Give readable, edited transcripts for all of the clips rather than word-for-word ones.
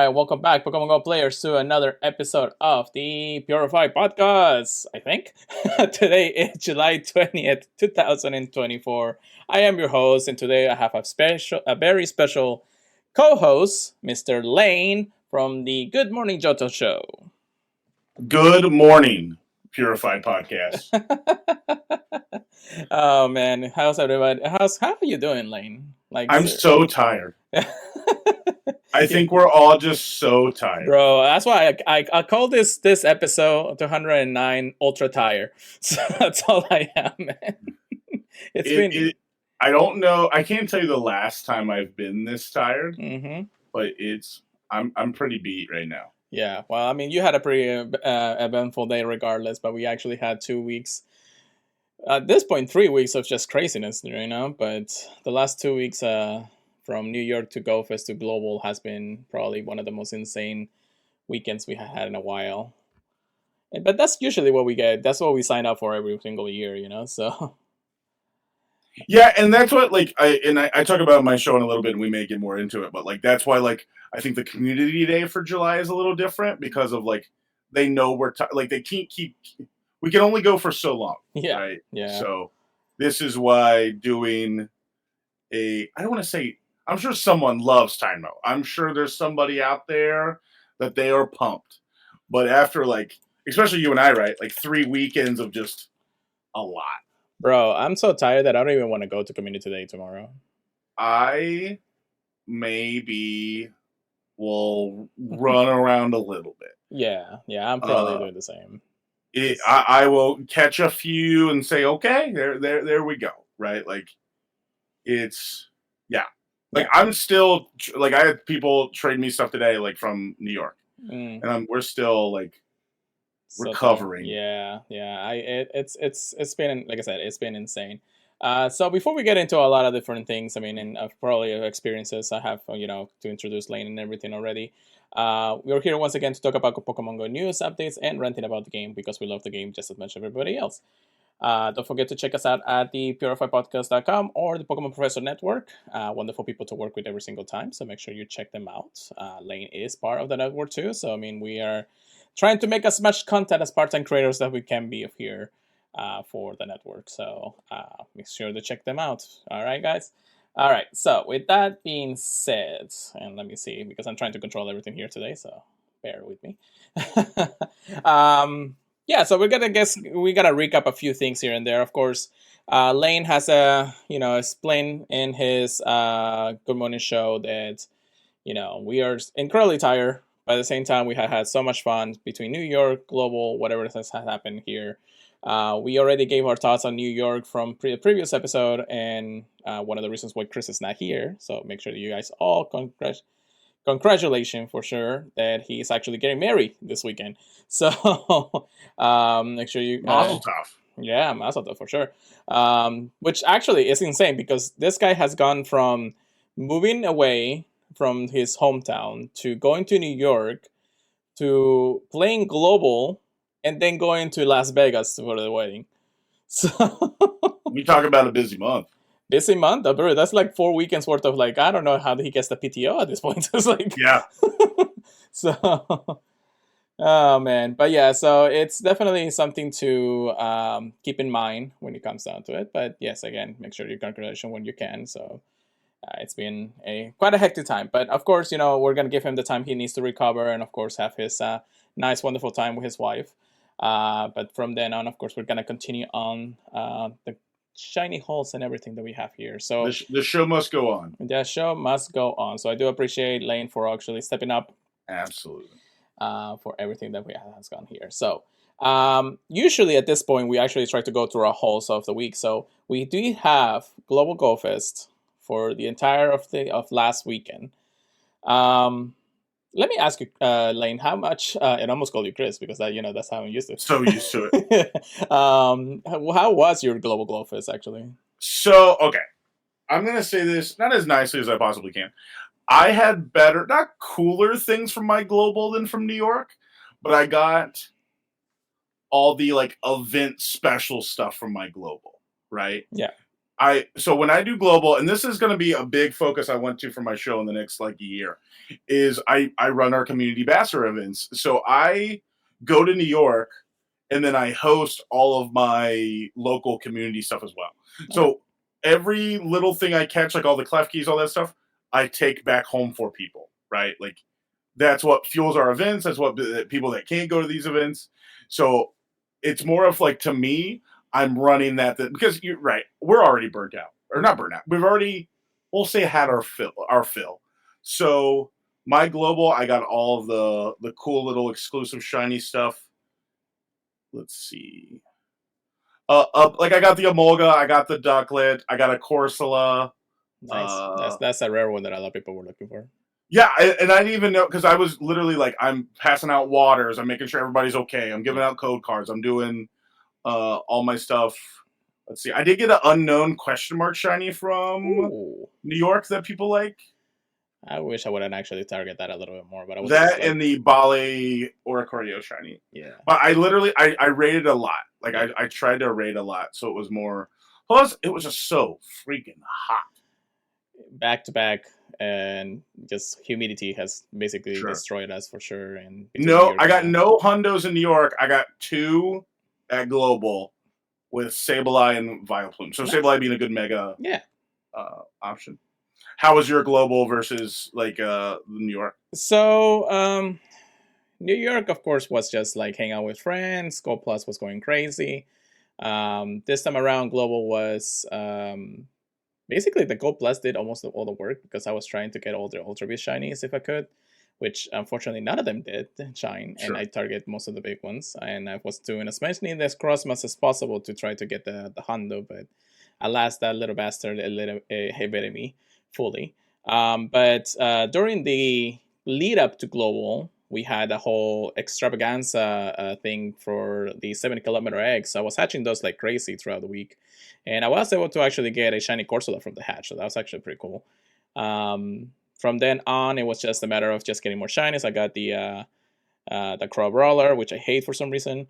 right, welcome back, Pokemon Go players, to another episode of the Purify Podcast. I think today is July 20th, 2024. I am your host, and today I have a very special co-host, Mr. Lane from the Good Morning Johto show. Good morning, Purified Podcast. Oh man, how's everybody? How are you doing, Lane? I'm so tired. I think we're all just so tired, bro. That's why I call this episode 209 Ultra Tire. So that's all I am, man. I don't know. I can't tell you the last time I've been this tired, but I'm pretty beat right now. Yeah, well, I mean, you had a pretty eventful day regardless, but we actually had 2 weeks. At this point, 3 weeks of just craziness, you know. But the last 2 weeks, from New York to GoFest to Global, has been probably one of the most insane weekends we have had in a while. But that's usually what we get. That's what we sign up for every single year, you know. So. Yeah, and that's what I talk about in my show in a little bit, and we may get more into it. But that's why I think the community day for July is a little different because of they know we're they can't keep. We can only go for so long. Yeah. Right. Yeah. So this is why doing I don't want to say. I'm sure someone loves Time Out. I'm sure there's somebody out there that they are pumped. But after especially you and I, right? 3 weekends of just a lot. Bro, I'm so tired that I don't even want to go to Community Day tomorrow. I maybe will run around a little bit. Yeah, I'm probably doing the same. I will catch a few and say, okay, there we go, right? It's, yeah. I'm still, I had people trade me stuff today, from New York. And we're still, recovering. Yeah. It's been, like I said, it's been insane. So before we get into a lot of different things, I mean, and probably experiences I have, to introduce Lane and everything already. We're here once again to talk about Pokemon Go news, updates, and ranting about the game because we love the game just as much as everybody else. Don't forget to check us out at the purifypodcast.com or the Pokemon Professor Network. Wonderful people to work with every single time, so make sure you check them out. Lane is part of the network too, so I mean, we are trying to make as much content as part-time creators that we can be here for the network. So make sure to check them out. All right, guys? All right, so with that being said, and let me see, because I'm trying to control everything here today, so bear with me. Yeah, so we gotta recap a few things here and there. Of course, Lane has explained in his Good Morning show that, we are incredibly tired. But at the same time, we have had so much fun between New York, Global, whatever has happened here. We already gave our thoughts on New York from the previous episode, and one of the reasons why Chris is not here. So make sure that you guys all congratulations for sure that he's actually getting married this weekend. So make sure you Mazel tov. Yeah, mazel tov for sure. Which actually is insane because this guy has gone from moving away from his hometown to going to New York to playing Global and then going to Las Vegas for the wedding. So we talk about a busy month. Busy month, bro. That's 4 weekends worth of I don't know how he gets the PTO at this point. It's yeah. So, oh man, but yeah, so it's definitely something to keep in mind when it comes down to it. But yes, again, make sure you congratulate when you can. So it's been quite a hectic time, but of course, we're gonna give him the time he needs to recover, and of course have his nice, wonderful time with his wife. But from then on, of course, we're gonna continue on the shiny holes and everything that we have here. So the show must go on. The show must go on. So I do appreciate Lane for actually stepping up. Absolutely. For everything that we has gone here. So usually at this point, we actually try to go through our holes of the week. So we do have Global Go Fest for the entire of last weekend. Let me ask you, Lane, how much? And I almost called you Chris because that's how I'm used to. So used to it. How was your Global Go Fest actually? So okay, I'm gonna say this not as nicely as I possibly can. I had better, not cooler things from my Global than from New York, but I got all the event special stuff from my Global. Right? Yeah. So when I do global, and this is going to be a big focus I went to for my show in the next like year, is I run our community ambassador events. So I go to New York and then I host all of my local community stuff as well. Okay. So every little thing I catch, like all the clef keys, all that stuff, I take back home for people, right? Like that's what fuels our events. That's what people that can't go to these events. So it's more of like, to me, I'm running because you're right. We're already burnt out, or not burnt out. We've already, we'll say, had our fill. So my global, I got all of the cool little exclusive shiny stuff. Let's see. Like I got the Emolga, I got the Ducklet, I got a Corsola. Nice. That's a rare one that a lot of people were looking for. Yeah, and I didn't even know, because I was literally like, I'm passing out waters, I'm making sure everybody's okay, I'm giving out code cards, I'm doing all my stuff. Let's see, I did get an unknown question mark shiny from Ooh. New York that people like. I wish I would have actually target that a little bit more, but I was That just like, and the Bale Oricorio shiny. yeah. But I literally I rated a lot. Like I tried to rate a lot, so it was more. Plus, it was just so freaking hot. Back to back, and just humidity has basically Sure. destroyed us for sure. And No, I got no hundos in New York. I got 2 at Global with Sableye and Vileplume. So Nice. Sableye being a good mega Yeah. Option. How was your Global versus like New York? So New York, of course, was just like hang out with friends. Gold Plus was going crazy. This time around, Global was basically the Gold Plus did almost all the work because I was trying to get all the Ultra Beast shinies if I could, which unfortunately none of them did shine, Sure. and I target most of the big ones. And I was doing as much needless Crossmas as possible to try to get the Hondo, but alas, that little bastard evaded me fully. But during the lead up to Global, we had a whole extravaganza thing for the 70-kilometer eggs. So I was hatching those like crazy throughout the week. And I was able to actually get a shiny Corsola from the hatch. So that was actually pretty cool. From then on, it was just a matter of just getting more shinies. I got the Crabrawler, which I hate for some reason.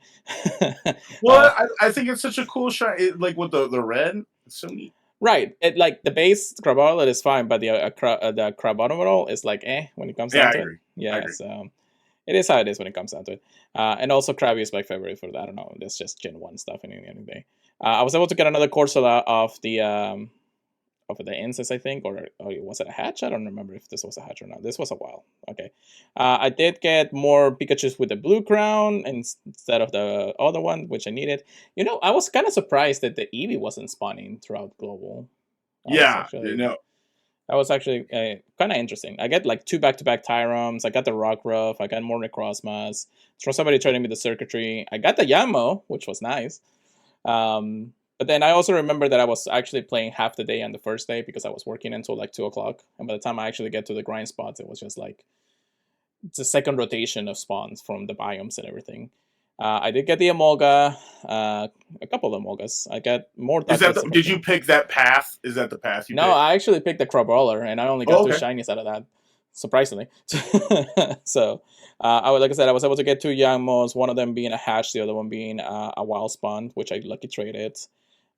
Well, I think it's such a cool shiny, like with the red. It's so neat. Right, like the base Crabrawler is fine, but the Crabominable is like when it comes down to it. Yeah, so it is how it is when it comes down to it. And also Krabby is my favorite for that. I don't know, that's just Gen 1 stuff in any day. I was able to get another Corsola of the Incest, I think, or was it a hatch? I don't remember if this was a hatch or not. This was a while. Okay. I did get more Pikachus with the blue crown instead of the other one, which I needed. You know, I was kind of surprised that the Eevee wasn't spawning throughout Global. That was actually kind of interesting. I get like 2 back-to-back Tyrums. I got the Rockruff. I got more Necrozmas. From somebody trading me the circuitry. I got the Yanmo, which was nice. But then I also remember that I was actually playing half the day on the first day because I was working until like 2 o'clock. And by the time I actually get to the grind spots, it was just like it's a second rotation of spawns from the biomes and everything. I did get the Emolga, a couple of Emolgas. I got more. Did you pick that path? Is that the path you picked? I actually picked the Crabrawler, and I only got 2 shinies out of that, surprisingly. So, like I said, I was able to get 2 Yanmos, one of them being a hatch, the other one being a wild spawn, which I lucky traded.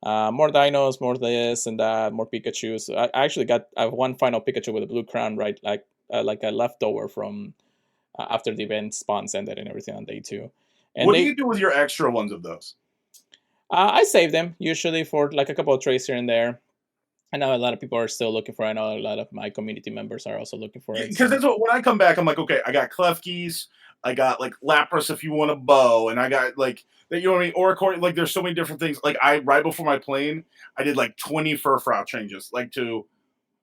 More dinos, more this and that, more Pikachu. So I actually got one final Pikachu with a blue crown, right? Like a leftover from after the event spawns ended and everything on day 2. And what do you do with your extra ones of those? I save them usually for like a couple of trays here and there. I know a lot of people are still looking for it. I know a lot of my community members are also looking for it. Because that's what, when I come back, I'm like, okay, I got Klefkis, I got like Lapras if you want a bow, and I got like that, you know what I mean? Oricorio, like there's so many different things. Like right before my plane, I did like 20 Furfrou changes, like to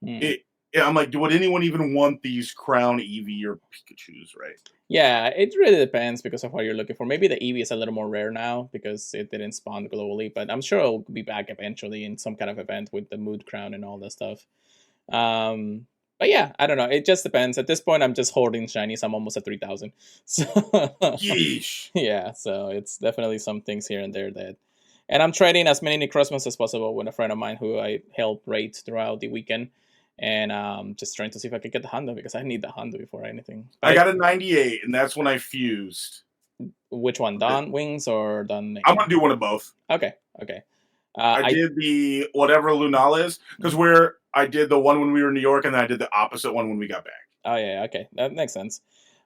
it. Yeah, I'm like, would anyone even want these Crown Eevee or Pikachus, right? Yeah, it really depends because of what you're looking for. Maybe the Eevee is a little more rare now because it didn't spawn globally, but I'm sure it'll be back eventually in some kind of event with the Mood Crown and all that stuff. But yeah, I don't know. It just depends. At this point, I'm just hoarding shinies. I'm almost at 3,000. So Yeesh. Yeah, so it's definitely some things here and there that... And I'm trading as many Necrozmas as possible with a friend of mine who I helped raid throughout the weekend. And just trying to see if I could get the Hondo because I need the Hondo before anything. I got a 98, and that's when I fused. Which one? Dawn Wings or Dawn? I'm going to do one of both. Okay. I I did the whatever Lunala is because where I did the one when we were in New York, and then I did the opposite one when we got back. Oh yeah, okay, that makes sense.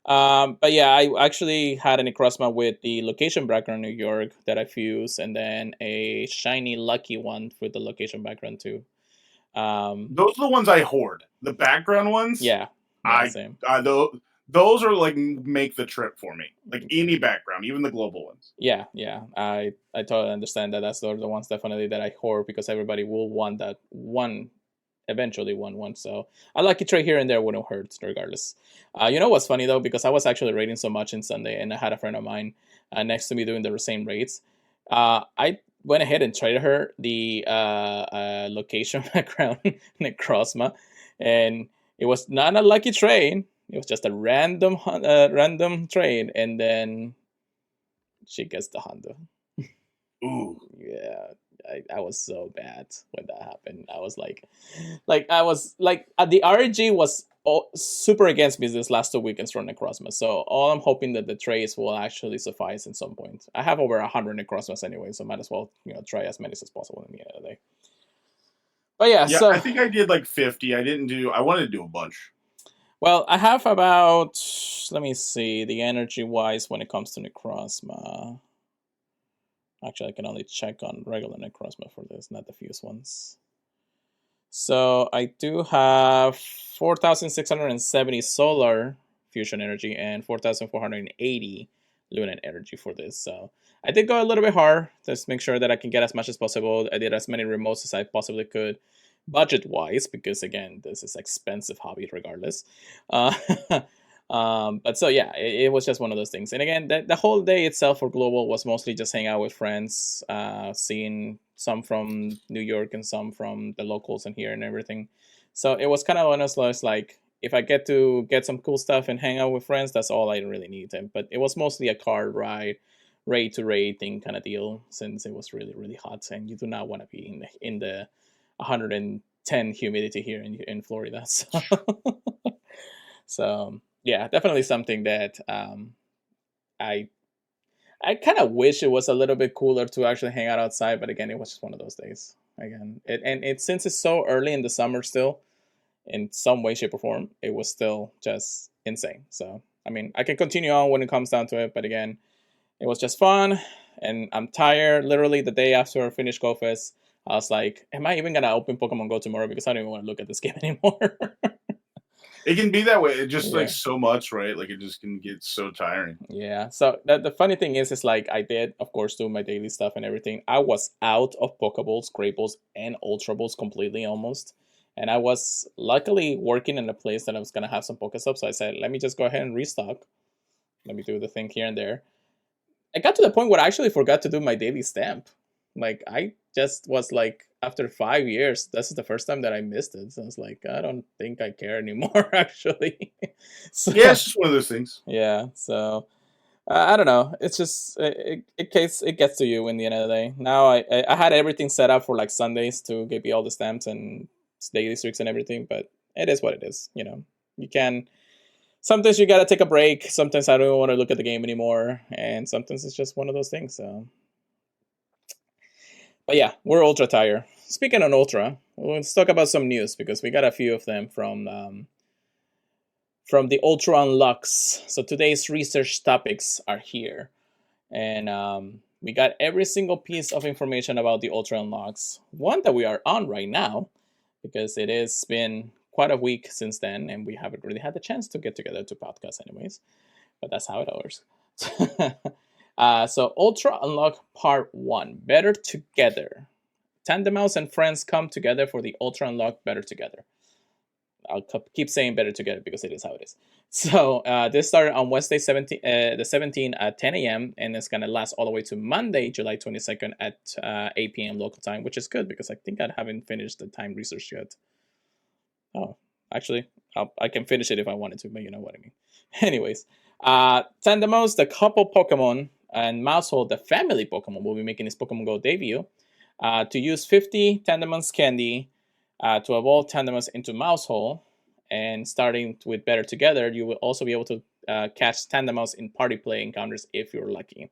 But yeah, I actually had an Necrozma with the location background New York that I fused, and then a shiny lucky one for the location background too. Those are the ones I hoard. The background ones, Yeah, yeah, I, same. those are like make the trip for me. Like any background, even the global ones. Yeah, yeah, I totally understand that. That's the ones definitely that I hoard because everybody will want that one eventually one. So a lucky trade here and there wouldn't hurt regardless. You know what's funny though, because I was actually raiding so much in Sunday, and I had a friend of mine next to me doing the same raids. I went ahead and traded her the location background Necrozma, and it was not a lucky trade. It was just a random trade, and then she gets the Honda. Ooh, Yeah, I was so bad when that happened. I was I was like, the RNG was super against me this last 2 weekends from Necrozma. So all I'm hoping that the trades will actually suffice at some point. I have over 100 Necrozmas anyway, so might as well try as many as possible in the end of the day. But yeah, yeah, so I think I did like 50. I didn't do. I wanted to do a bunch. well, I have about, let me see, the energy wise when it comes to Necrozma. Actually, I can only check on regular Necrozma for this, not the fuse ones. So I do have 4,670 solar fusion energy and 4,480 lunar energy for this. So I did go a little bit hard, just make sure that I can get as much as possible. I did as many remotes as I possibly could, budget wise, because again, this is expensive hobby regardless. Uh, but so yeah, it was just one of those things. And again, the whole day itself for Global was mostly just hang out with friends, seeing some from New York and some from the locals and here and everything. So it was kind of one of those like, if I get to get some cool stuff and hang out with friends, that's all I really need. But it was mostly a car ride, raid to raid thing kind of deal, since it was really hot and you do not want to be in the 110 humidity here in Florida. So yeah, definitely something that I I kind of wish it was a little bit cooler to actually hang out outside, but again, it was just one of those days. Again, since it's so early in the summer still, in some way, shape, or form, it was still just insane. So I mean, I can continue on when it comes down to it, but again, it was just fun, and I'm tired. Literally, the day after I finished GoFest, I was like, "Am I even gonna open Pokemon Go tomorrow? Because I don't even want to look at this game anymore." It can be that way. It just like Yeah. so much, right? Like it just can get so tiring. Yeah. So the funny thing is like I did, of course, do my daily stuff and everything. I was out of Pokeballs, Great Balls, and Ultra Balls completely almost. And I was luckily working in a place that I was gonna have some Pokestops. So I said, let me just go ahead and restock. Let me do the thing here and there. I got to the point where I actually forgot to do my daily stamp. Like I just was like, after 5 years, this is the first time that I missed it. So I was like, I don't think I care anymore, actually. So Yeah, it's just one of those things. yeah, so I don't know. It's just it gets to you in the end of the day. Now I had everything set up for like Sundays to give me all the stamps and daily streaks and everything, but it is what it is. You can sometimes you gotta take a break. Sometimes I don't want to look at the game anymore, and sometimes it's just one of those things. So, but yeah, we're ultra tired. Speaking on ultra, let's talk about some news because we got a few of them from the ultra unlocks. So today's research topics are here. And we got every single piece of information about the Ultra Unlocks. One that we are on right now, because it has been quite a week since then, and we haven't really had the chance to get together to podcast, anyways. But that's how it works. So, Ultra Unlock Part 1 Better Together. Tandemaus and friends come together for the Ultra Unlock Better Together. I'll keep saying better together because it is how it is. So this started on Wednesday, the 17th at 10 a.m. and it's gonna last all the way to Monday, July 22nd at 8 p.m. local time, which is good because I think I haven't finished the time research yet. Oh, actually, I can finish it if I wanted to, but you know what I mean. Anyways, Tandemos, the couple Pokemon, and Maushold, the family Pokemon, will be making his Pokemon Go debut. To use 50 Tandemons candy to evolve Tandemos into Maushold, and starting with Better Together, you will also be able to catch Tandemos in party play encounters if you're lucky.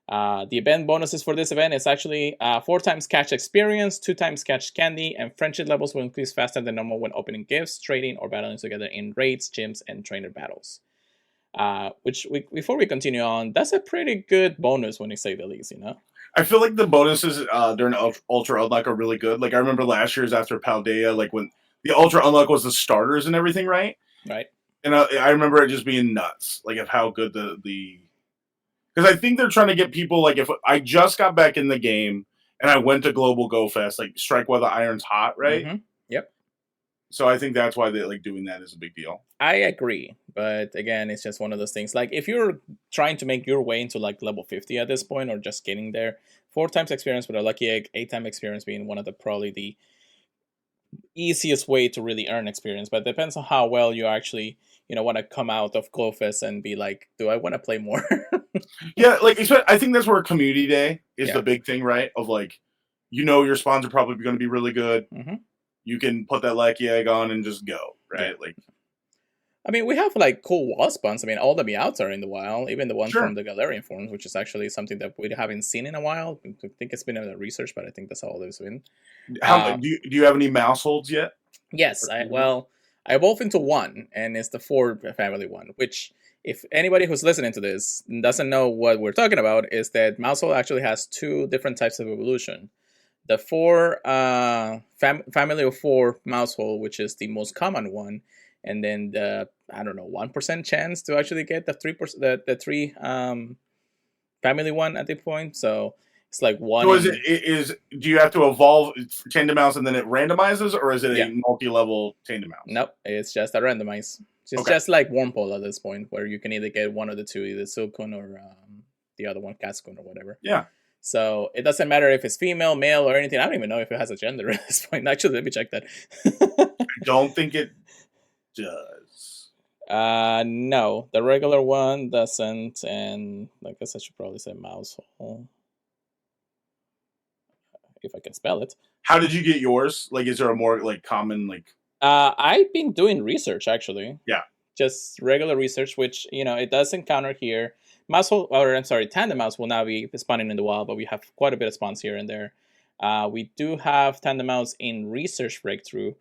The event bonuses for this event is actually 4 times catch experience, 2 times catch candy, and friendship levels will increase faster than normal when opening gifts, trading, or battling together in raids, gyms, and trainer battles. Before we continue on, that's a pretty good bonus when you say the least, you know? I feel like the bonuses during Ultra Unlock are really good. Like I remember last year's after Paldea, like when the Ultra Unlock was the starters and everything, right? Right. And I remember it just being nuts, like of how good the because I think they're trying to get people like if I just got back in the game and I went to Global Go Fest, like strike while the iron's hot, right? Mm-hmm. Yep. So I think that's why they like doing that is a big deal. I agree, but again, it's just one of those things. Like if you're trying to make your way into like level 50 at this point, or just getting there, 4 times experience with a lucky egg, 8 time experience being one of the probably the easiest way to really earn experience. But it depends on how well you actually want to come out of Glowfest and be like, do I want to play more? Yeah, like I think that's where Community Day is Yeah. the big thing, right? Of like, your spawns are probably going to be really good. Mm-hmm. You can put that lucky egg on and just go, right? Yeah. Like, I mean, we have like cool wall spawns. I mean, all the Meowths are in the wild, even the one Sure. from the Galarian forms, which is actually something that we haven't seen in a while. I think it's been in the research, but I think that's all there's been. do you have any mouse holds yet? Yes, I evolved into one, and it's the 4 family one, which if anybody who's listening to this doesn't know what we're talking about, is that Maushold actually has 2 different types of evolution. The 4 family of 4 Maushold, which is the most common one, and then the 1% chance to actually get the 3% the 3 family one at the point. So it's like one. So do you have to evolve Tandemaus and then it randomizes, or is it a multi-level Tandemaus? Nope, it's just a randomize. It's Okay. just like Wurmple at this point, where you can either get one of the 2, either Silcoon or the other one, Cascoon or whatever. Yeah. So it doesn't matter if it's female, male, or anything. I don't even know if it has a gender at this point. Actually, let me check that. I don't think it does. No, the regular one doesn't, and I guess I should probably say Maushold, if I can spell it. How did you get yours? Like, is there a more like common like? I've been doing research actually. Yeah. Just regular research, which it does encounter here. Tandemaus will now be spawning in the wild, but we have quite a bit of spawns here and there. We do have Tandemaus in research breakthrough,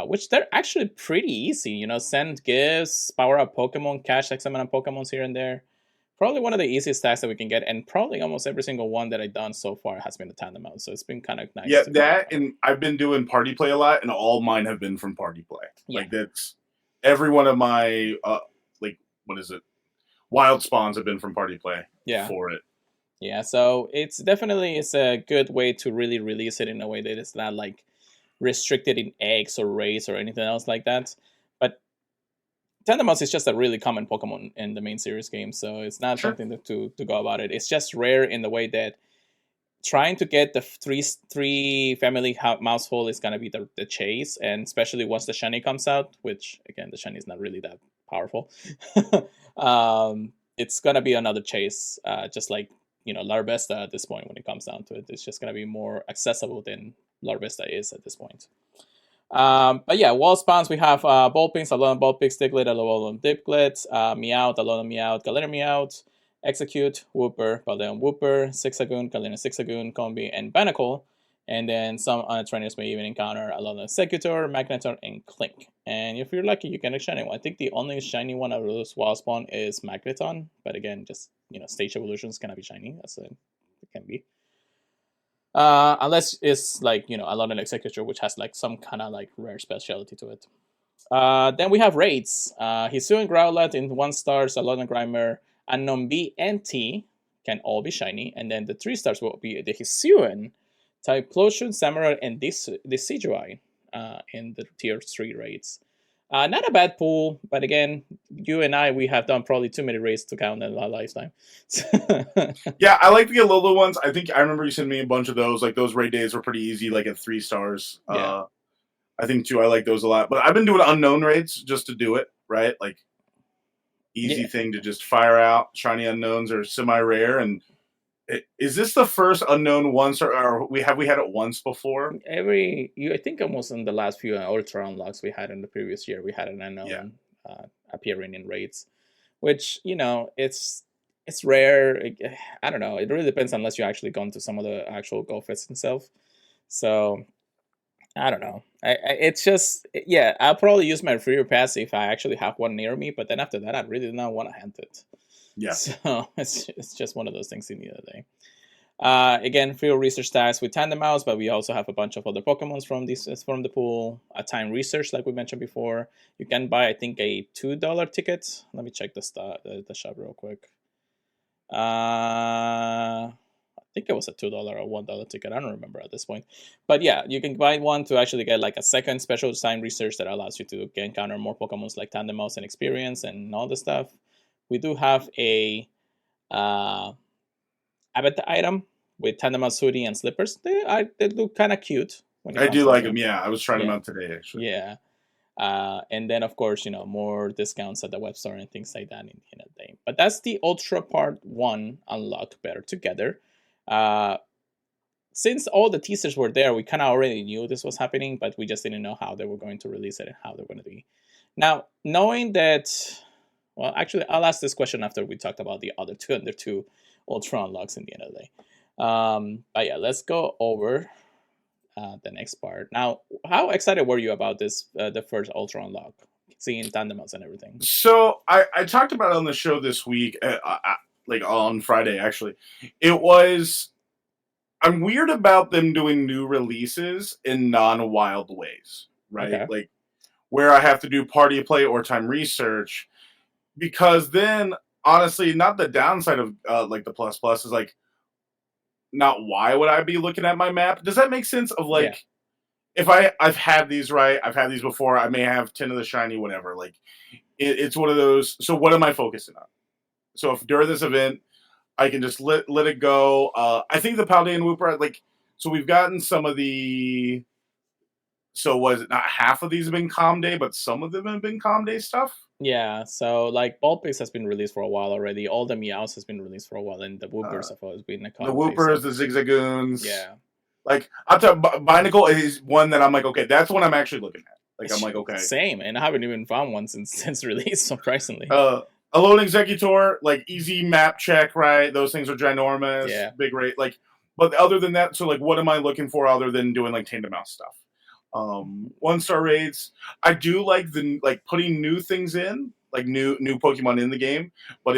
which they're actually pretty easy. Send gifts, power up Pokemon, catch X amount of Pokemons here and there. Probably one of the easiest tasks that we can get, and probably almost every single one that I've done so far has been the Tandemaus. So it's been kind of nice. Yeah, that, and I've been doing party play a lot, and all mine have been from party play. Yeah. Like that's every one of my what is it? Wild spawns have been from party play. Yeah. For it. Yeah, so it's a good way to really release it in a way that it's not like restricted in eggs or rays or anything else like that. But Tandemaus is just a really common Pokemon in the main series game, so it's not something to go about it. It's just rare in the way that trying to get the three family Maushold is gonna be the chase, and especially once the shiny comes out, which again the shiny is not really that powerful. It's gonna be another chase, just like Larvesta at this point. When it comes down to it, it's just gonna be more accessible than Larvesta is at this point. But yeah, wall spawns, we have Vulpix, Alolan Vulpix, Diglett, Alolan Diglett, Meowth, Alolan Meowth, Galarian Meowth, Execute, Wooper, Paldeon Wooper, Zigzagoon, Galarian Zigzagoon, Combi, and Banacle. And then some trainers may even encounter Alolan Executor, Magneton, and Clink. And if you're lucky, you get a shiny one. I think the only shiny one out of this wall spawn is Magneton. But again, just, stage evolutions cannot be shiny. It can be. Unless it's like, Alolan Executor, which has like some kind of like rare specialty to it. Then we have raids. Hisuian Growlithe in 1 stars, Alolan Grimer, Unknown B and T can all be shiny. And then the 3 stars will be the Hisuian, Typhlosion, Samurott, and Decidueye in the tier 3 raids. Not a bad pool, but again, you and I, we have done probably too many raids to count in our lifetime. Yeah, I like the Alola ones. I think I remember you sending me a bunch of those. Like those raid days were pretty easy, like at 3 stars. Yeah. I think too, I like those a lot. But I've been doing unknown raids just to do it, right? Like easy thing to just fire out. Shiny unknowns are semi-rare, and is this the first unknown once, or have we had it once before? I think almost in the last few Ultra Unlocks we had in the previous year, we had an unknown appearing in raids, which, it's it's rare. I don't know. It really depends unless you actually gone to some of the actual Go Fest itself. So I don't know. It's just yeah. I'll probably use my free pass if I actually have one near me. But then after that, I really do not want to hand it. Yeah. So it's just one of those things in the other day. Again, free research tasks with Tandem Mouse, but we also have a bunch of other Pokemons from the pool. A time research, like we mentioned before. You can buy, I think, a $2 ticket. Let me check the shop real quick. I think it was a $2 or $1 ticket. I don't remember at this point, but yeah, you can buy one to actually get like a second special time research that allows you to encounter more Pokemons like Tandem Mouse and Experience and all the stuff. We do have a avatar item with Tandem Mouse hoodie and slippers. They look kind of cute when it I comes do to like them. them. Yeah, I was trying them Yeah, out today actually. yeah. And then of course, more discounts at the web store and things like that in a day. But that's the Ultra Part 1 unlock better together. Since all the teasers were there, we kind of already knew this was happening, but we just didn't know how they were going to release it and how they're going to be. Now, knowing that, well, actually, I'll ask this question after we talked about the other two Ultra unlocks in the end of the day. But yeah, let's go over the next part. Now, how excited were you about this, the first Ultra unlock, seeing Tandem Mouse and everything? So I talked about it on the show this week, like on Friday actually. It was I'm weird about them doing new releases in non-wild ways, right? Okay. Like where I have to do party play or time research, because then honestly, not the downside of like the plus plus is like not why would I be looking at my map? Does that make sense? Of Yeah. like if I've had these right, I've had these before. I may have 10 of the shiny, whatever. Like it's one of those. So what am I focusing on? So if during this event I can just let it go. I think the Paldean Wooper, like, so we've gotten some of the. So was it not half of these have been Calm Day, but some of them have been Calm Day stuff? Yeah, so like Vulpix has been released for a while already. All the Meows has been released for a while, and the Uh, Woopers have always been a the Calm Day. Woopers, So the Zigzagoons. yeah, Like, I'll tell Binacle is one that I'm like, okay, that's one I'm actually looking at. Like, I'm like, okay. same, and I haven't even found one since release, surprisingly. A Lone Executor, like, easy map check, right? Those things are ginormous, Yeah. big rate. Like, but other than that, so, like, what am I looking for other than doing, like, Tandem Mouse stuff? 1-star raids. I do like putting new things in, like new Pokemon in the game, but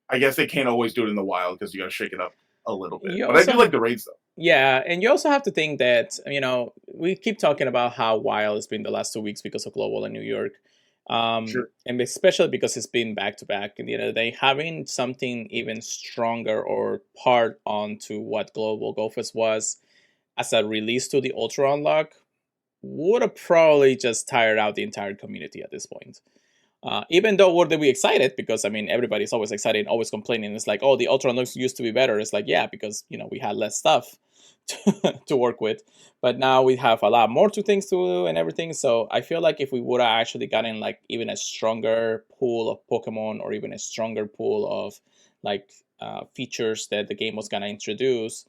I guess they can't always do it in the wild because you got to shake it up a little bit. But I do like the raids though. Yeah, and you also have to think that we keep talking about how wild it's been the last 2 weeks because of Global in New York, Sure. and especially because it's been back to back. In the end of the day, having something even stronger or part onto what Global Go Fest was as a release to the Ultra Unlock would have probably just tired out the entire community at this point. Even though would they be excited because everybody's always excited, always complaining. It's like, oh, the Ultra looks used to be better. It's like, yeah, because we had less stuff to work with, but now we have a lot more things to do and everything. So I feel like if we would have actually gotten like even a stronger pool of Pokemon or even a stronger pool of like features that the game was gonna introduce,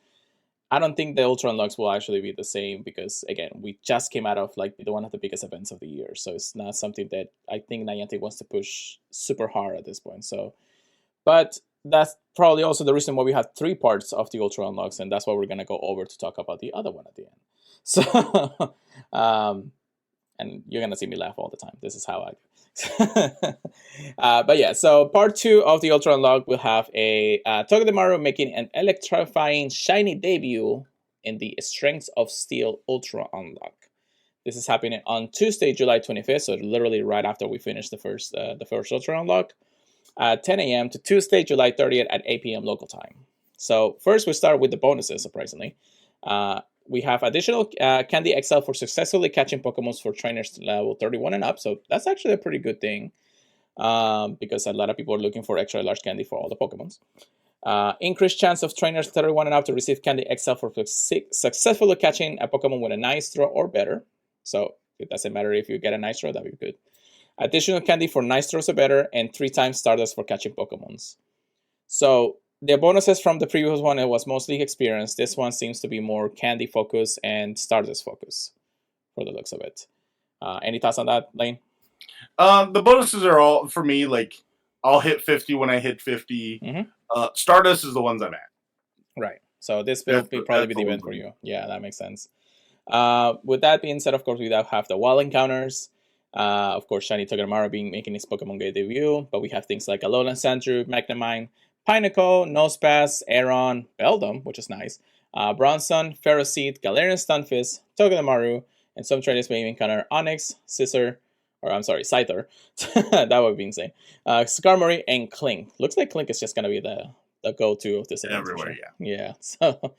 I don't think the Ultra Unlocks will actually be the same because again, we just came out of like one of the biggest events of the year, so it's not something that I think Niantic wants to push super hard at this point. So, but that's probably also the reason why we have 3 parts of the Ultra Unlocks, and that's why we're gonna go over to talk about the other one at the end. So, and you're gonna see me laugh all the time. This is how I do. But yeah, so part 2 of the Ultra Unlock will have a Togedemaru making an electrifying shiny debut in the Strengths of Steel Ultra Unlock. This is happening on Tuesday, July 25th, so literally right after we finish the first Ultra Unlock, at 10 a.m. to Tuesday, July 30th at 8 p.m. local time. So first we start with the bonuses, surprisingly. We have additional Candy XL for successfully catching Pokemon for trainers level 31 and up. So that's actually a pretty good thing because a lot of people are looking for extra large candy for all the Pokemons. Increased chance of trainers 31 and up to receive Candy XL for successfully catching a Pokemon with a nice throw or better. So it doesn't matter if you get a nice throw, that'd be good. Additional candy for nice throws or better, and 3 times Stardust for catching Pokemons. So the bonuses from the previous one, it was mostly experience. This one seems to be more candy focus and Stardust focus for the looks of it. Any thoughts on that, Lane? The bonuses are all for me like I'll hit 50 when I hit 50. Mhm. Stardust is the ones I'm at. Right. So this will probably be the event for you. Yeah, that makes sense. With that being said, of course, we now have the wild encounters. Of course, Shiny Togedemaru being making his Pokemon Go debut, but we have things like Alolan Sandshrew, Magnemine, Pineco, Nosepass, Aeron, Beldum, which is nice, Bronzong, Ferroseed, Galarian Stunfisk, Togedemaru, and some trainers may encounter Onix, Scizor, or I'm sorry, Scyther. That would be insane. Skarmory and Clink. Looks like Clink is just gonna be the go-to of this event. Everywhere, sure. Yeah. So,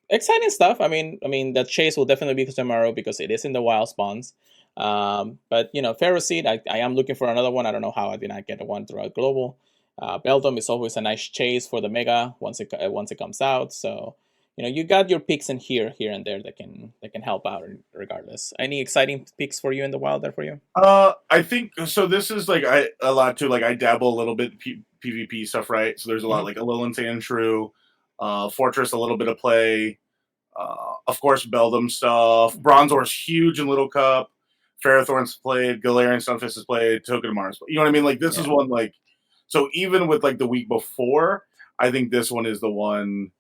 exciting stuff. I mean, the chase will definitely be tomorrow because it is in the wild spawns. But Ferroseed, I am looking for another one. I don't know how I did not get one throughout global. Beldum is always a nice chase for the mega once it comes out. So you got your picks in here and there that can help out regardless. Any exciting picks for you in the wild there for you? I think so. This is like a lot too. Like I dabble a little bit PvP stuff, right? So there's a lot like Alolan Sandshrew, Fortress, a little bit of play. Of course, Beldum stuff. Bronzor's huge in Little Cup. Ferrothorn's played. Galarian Stunfisk has played. Togedemaru's played. You know what I mean? Like this is one like. So even with like the week before, I think this one is the one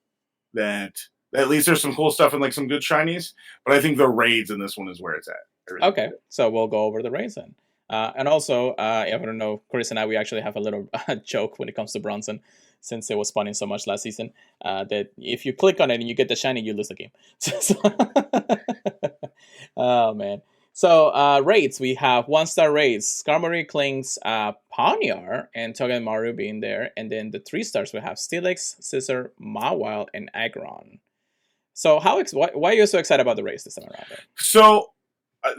that at least there's some cool stuff and like some good shinies. But I think the raids in this one is where it's at. Really okay, so we'll go over the raids then. And also, if I don't know, Chris and I, we actually have a little joke when it comes to Bronzong, since it was spawning so much last season, that if you click on it and you get the shiny, you lose the game. Oh, man. So, raids, we have 1-star raids, Skarmory, Klinks, Pawniard, and Togedemaru being there. And then the 3 stars, we have Steelix, Scizor, Mawile, and Aggron. So, why are you so excited about the raids this time around? So,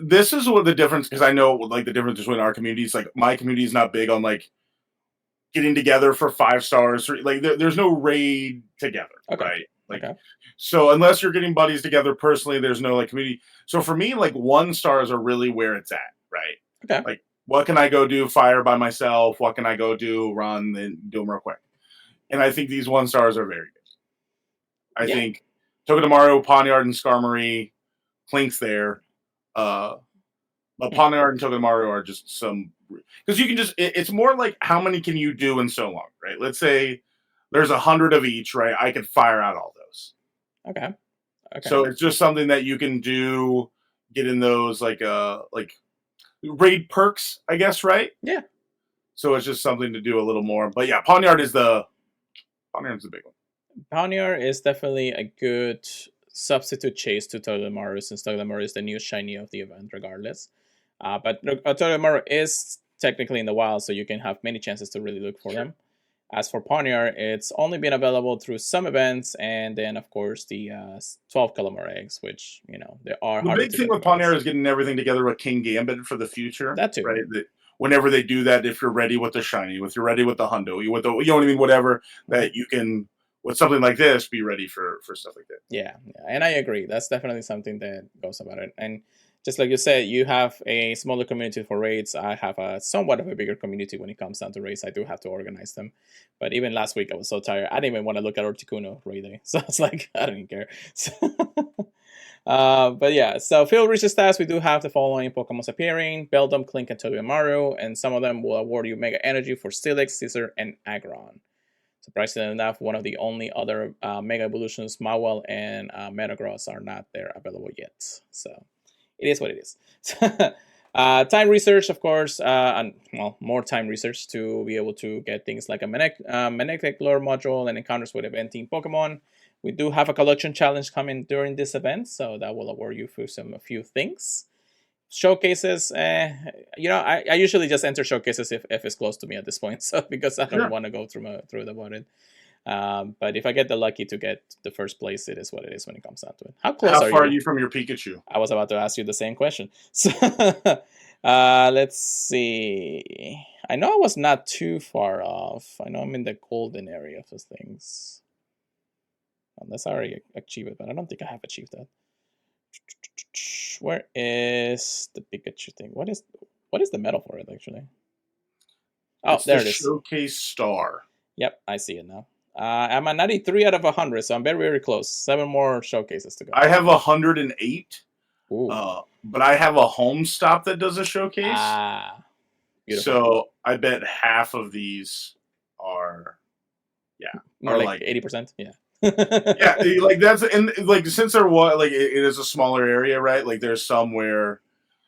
this is what the difference, because I know like the difference between our communities. Like my community is not big on like getting together for 5 stars. Like there's no raid together, right? Like so unless you're getting buddies together personally, there's no like community. So for me, like 1 stars are really where it's at, right? Okay. Like what can I go do? Fire by myself? What can I go do? Run and do them real quick. And I think these 1 stars are very good. I think Togedemaru, Pawniard, and Skarmory, Klink's there. But Pawniard and Togedemaru are just some, because you can just it's more like how many can you do in so long, right? Let's say there's 100 of each, right? I could fire out all those. Okay. So it's just something that you can do, get in those like raid perks, I guess, right? Yeah. So it's just something to do a little more. But yeah, Pawniard's the big one. Pawniard is definitely a good substitute chase to Togedemaru, since Togedemaru is the new shiny of the event regardless. But Togedemaru is technically in the wild, so you can have many chances to really look for them. As for Pawniard, it's only been available through some events, and then of course the 12 kilometer eggs, which they are. The big thing with Pawniard is getting everything together with King Gambit for the future. That too, right? Whenever they do that, if you're ready with the shiny, if you're ready with the hundo, with the what I mean, whatever, that you can with something like this be ready for stuff like that. Yeah, and I agree. That's definitely something that goes about it. And just like you said, you have a smaller community for raids. I have a somewhat of a bigger community when it comes down to raids. I do have to organize them. But even last week, I was so tired. I didn't even want to look at Articuno raid day. So it's like, I don't even care. So but yeah, so field research stats, we do have the following Pokemon appearing: Beldum, Klink, and Togedemaru. And some of them will award you Mega Energy for Steelix, Scizor, and Aggron. Surprisingly enough, one of the only other Mega Evolutions, Mawile and Metagross, are not there available yet. So it is what it is. Time research, of course, and more time research to be able to get things like a Manectric lore module and encounters with eventing Pokemon. We do have a collection challenge coming during this event, so that will award you for a few things. Showcases, I usually just enter showcases if it's close to me at this point, so because I don't want to go through the button. But if I get the lucky to get the first place, it is what it is when it comes down to it. How far are you from your Pikachu? I was about to ask you the same question. So let's see. I know I was not too far off. I know I'm in the golden area of those things. Unless I already achieved it, but I don't think I have achieved that. Where is the Pikachu thing? What is the medal for it, actually? Oh, it's there it is. Showcase Star. Yep, I see it now. I'm at 93 out of 100, so I'm very, very close. 7 more showcases to go. I have 108. Ooh. But I have a home stop that does a showcase. Beautiful. So I bet half of these are, yeah, More are like like, 80%. Yeah. yeah, like that's, and like since there was like it is a smaller area, right? Like there's somewhere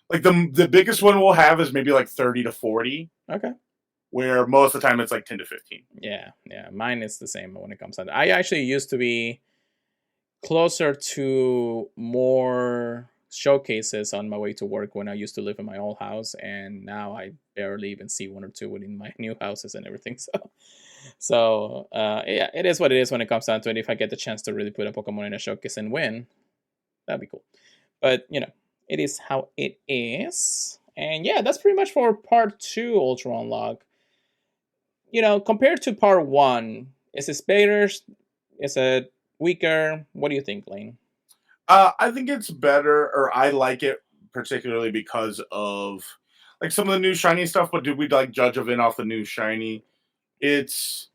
like the biggest one we'll have is maybe like 30 to 40, Okay. where most of the time it's like 10 to 15. Yeah. Yeah. Mine is the same when it comes to that. I actually used to be closer to more showcases on my way to work when I used to live in my old house, and now I barely even see one or two within my new houses and everything. So yeah, it is what it is when it comes down to it. If I get the chance to really put a Pokemon in a showcase and win, that'd be cool. But it is how it is. And yeah, that's pretty much for part two Ultra Unlock. Compared to part one, is it better? Is it weaker? What do you think, Lane? I think it's better, or I like it particularly because of like some of the new shiny stuff. But did we like judge of it off the new shiny? It's,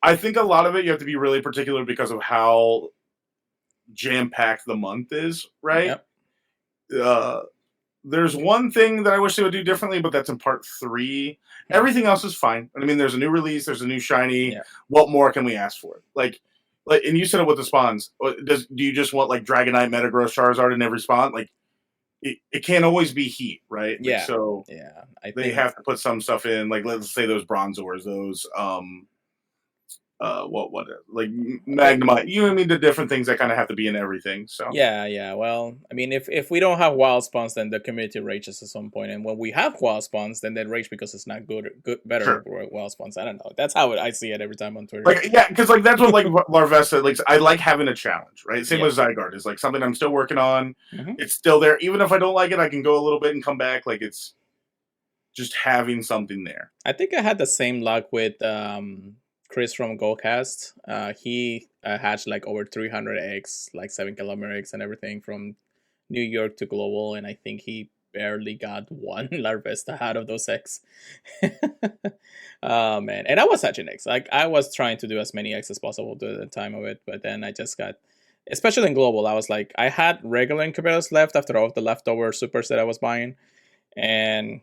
I think a lot of it you have to be really particular because of how jam packed the month is, right? Yep. There's one thing that I wish they would do differently, but that's in part 3. Everything else is fine. I mean, there's a new release, there's a new shiny. Yeah. What more can we ask for? Like, and you said it with the spawns. Do you just want like Dragonite, Metagross, Charizard in every spawn? Like, it can't always be heat, right? Like, Yeah. so Yeah. they have to put some stuff in. Like, let's say those Bronzors, those what like Magnemite. You know what I mean? The different things that kind of have to be in everything. So Yeah. Well, I mean, if we don't have wild spawns, then the community rages at some point, and when we have wild spawns, then they rage because it's not better sure. wild spawns. I don't know. That's how I see it every time on Twitter. Like, yeah, because like that's what like Larvesta, like I like having a challenge, right? Same Yeah. with Zygarde, is like something I'm still working on. Mhm. It's still there, even if I don't like it, I can go a little bit and come back. Like, it's just having something there. I think I had the same luck with Chris from Goldcast. He hatched like over 300 eggs, like 7 kilometer eggs and everything from New York to global, and I think he barely got one Larvesta out of those eggs. Oh man, and I was hatching eggs. Like I was trying to do as many eggs as possible to the time of it, but then I just got, especially in global, I was like, I had regular incubators left after all of the leftover supers that I was buying, and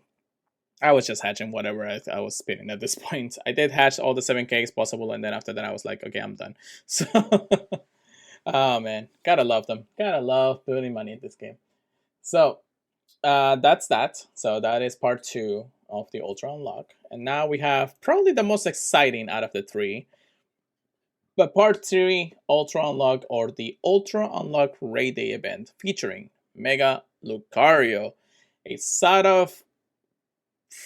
I was just hatching whatever I was spinning at this point. I did hatch all the 7Ks possible, and then after that, I was like, okay, I'm done. So, oh man, gotta love them. Gotta love putting money in this game. So, that's that. So that is part 2 of the Ultra Unlock, and now we have probably the most exciting out of the 3. But part 3 Ultra Unlock, or the Ultra Unlock Raid Day event, featuring Mega Lucario, a sort of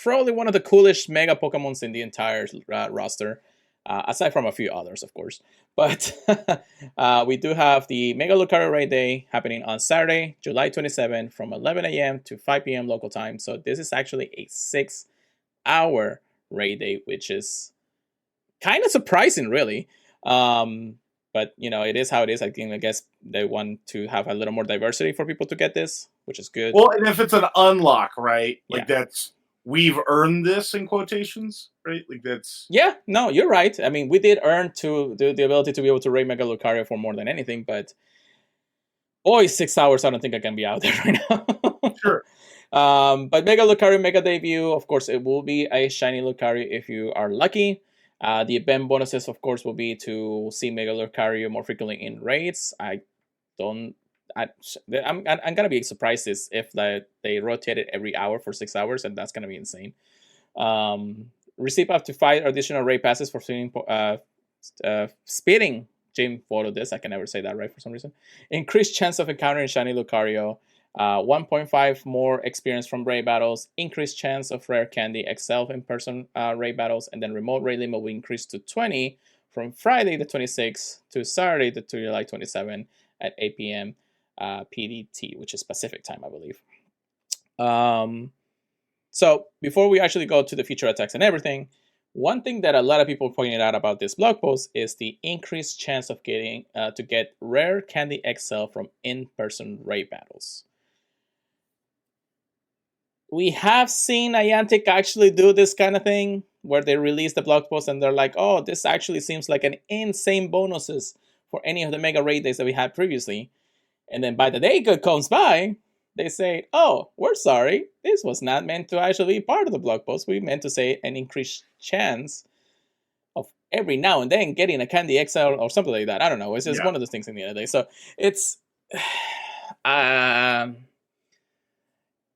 probably one of the coolest Mega Pokemons in the entire roster, aside from a few others, of course. But we do have the Mega Lucario Raid Day happening on Saturday, July 27, from 11 a.m. to 5 p.m. local time. So this is actually a 6-hour raid day, which is kind of surprising, really. But it is how it is. I guess they want to have a little more diversity for people to get this, which is good. Well, and if it's an unlock, right? Like, Yeah. that's, we've earned this in quotations, right? Like, that's, Yeah, no, you're right. I mean, we did earn to the ability to be able to raid Mega Lucario for more than anything, but boy, 6 hours, I don't think I can be out there right now. sure. But Mega Lucario Mega Debut, of course, it will be a shiny Lucario if you are lucky. The event bonuses, of course, will be to see Mega Lucario more frequently in raids. I'm gonna be surprised if they rotate it every hour for 6 hours, and that's gonna be insane. Receive up to 5 additional raid passes for speeding Gym Photo Disc. I can never say that right for some reason. Increased chance of encountering shiny Lucario. 1.5 more experience from raid battles, increased chance of rare candy XL in-person raid battles, and then remote raid limit will increase to 20 from Friday the 26th to Saturday the July 27 at 8 p.m. PDT, which is Pacific time, I believe. So before we actually go to the feature attacks and everything, one thing that a lot of people pointed out about this blog post is the increased chance of getting to get rare candy XL from in-person raid battles. We have seen Niantic actually do this kind of thing where they release the blog post and they're like, oh, this actually seems like an insane bonuses for any of the Mega Raid Days that we had previously. And then by the day it comes by, they say, "Oh, we're sorry. This was not meant to actually be part of the blog post. We meant to say an increased chance of every now and then getting a Candy XL or something like that." I don't know. It's just Yeah. one of those things in the end of the day. So it's um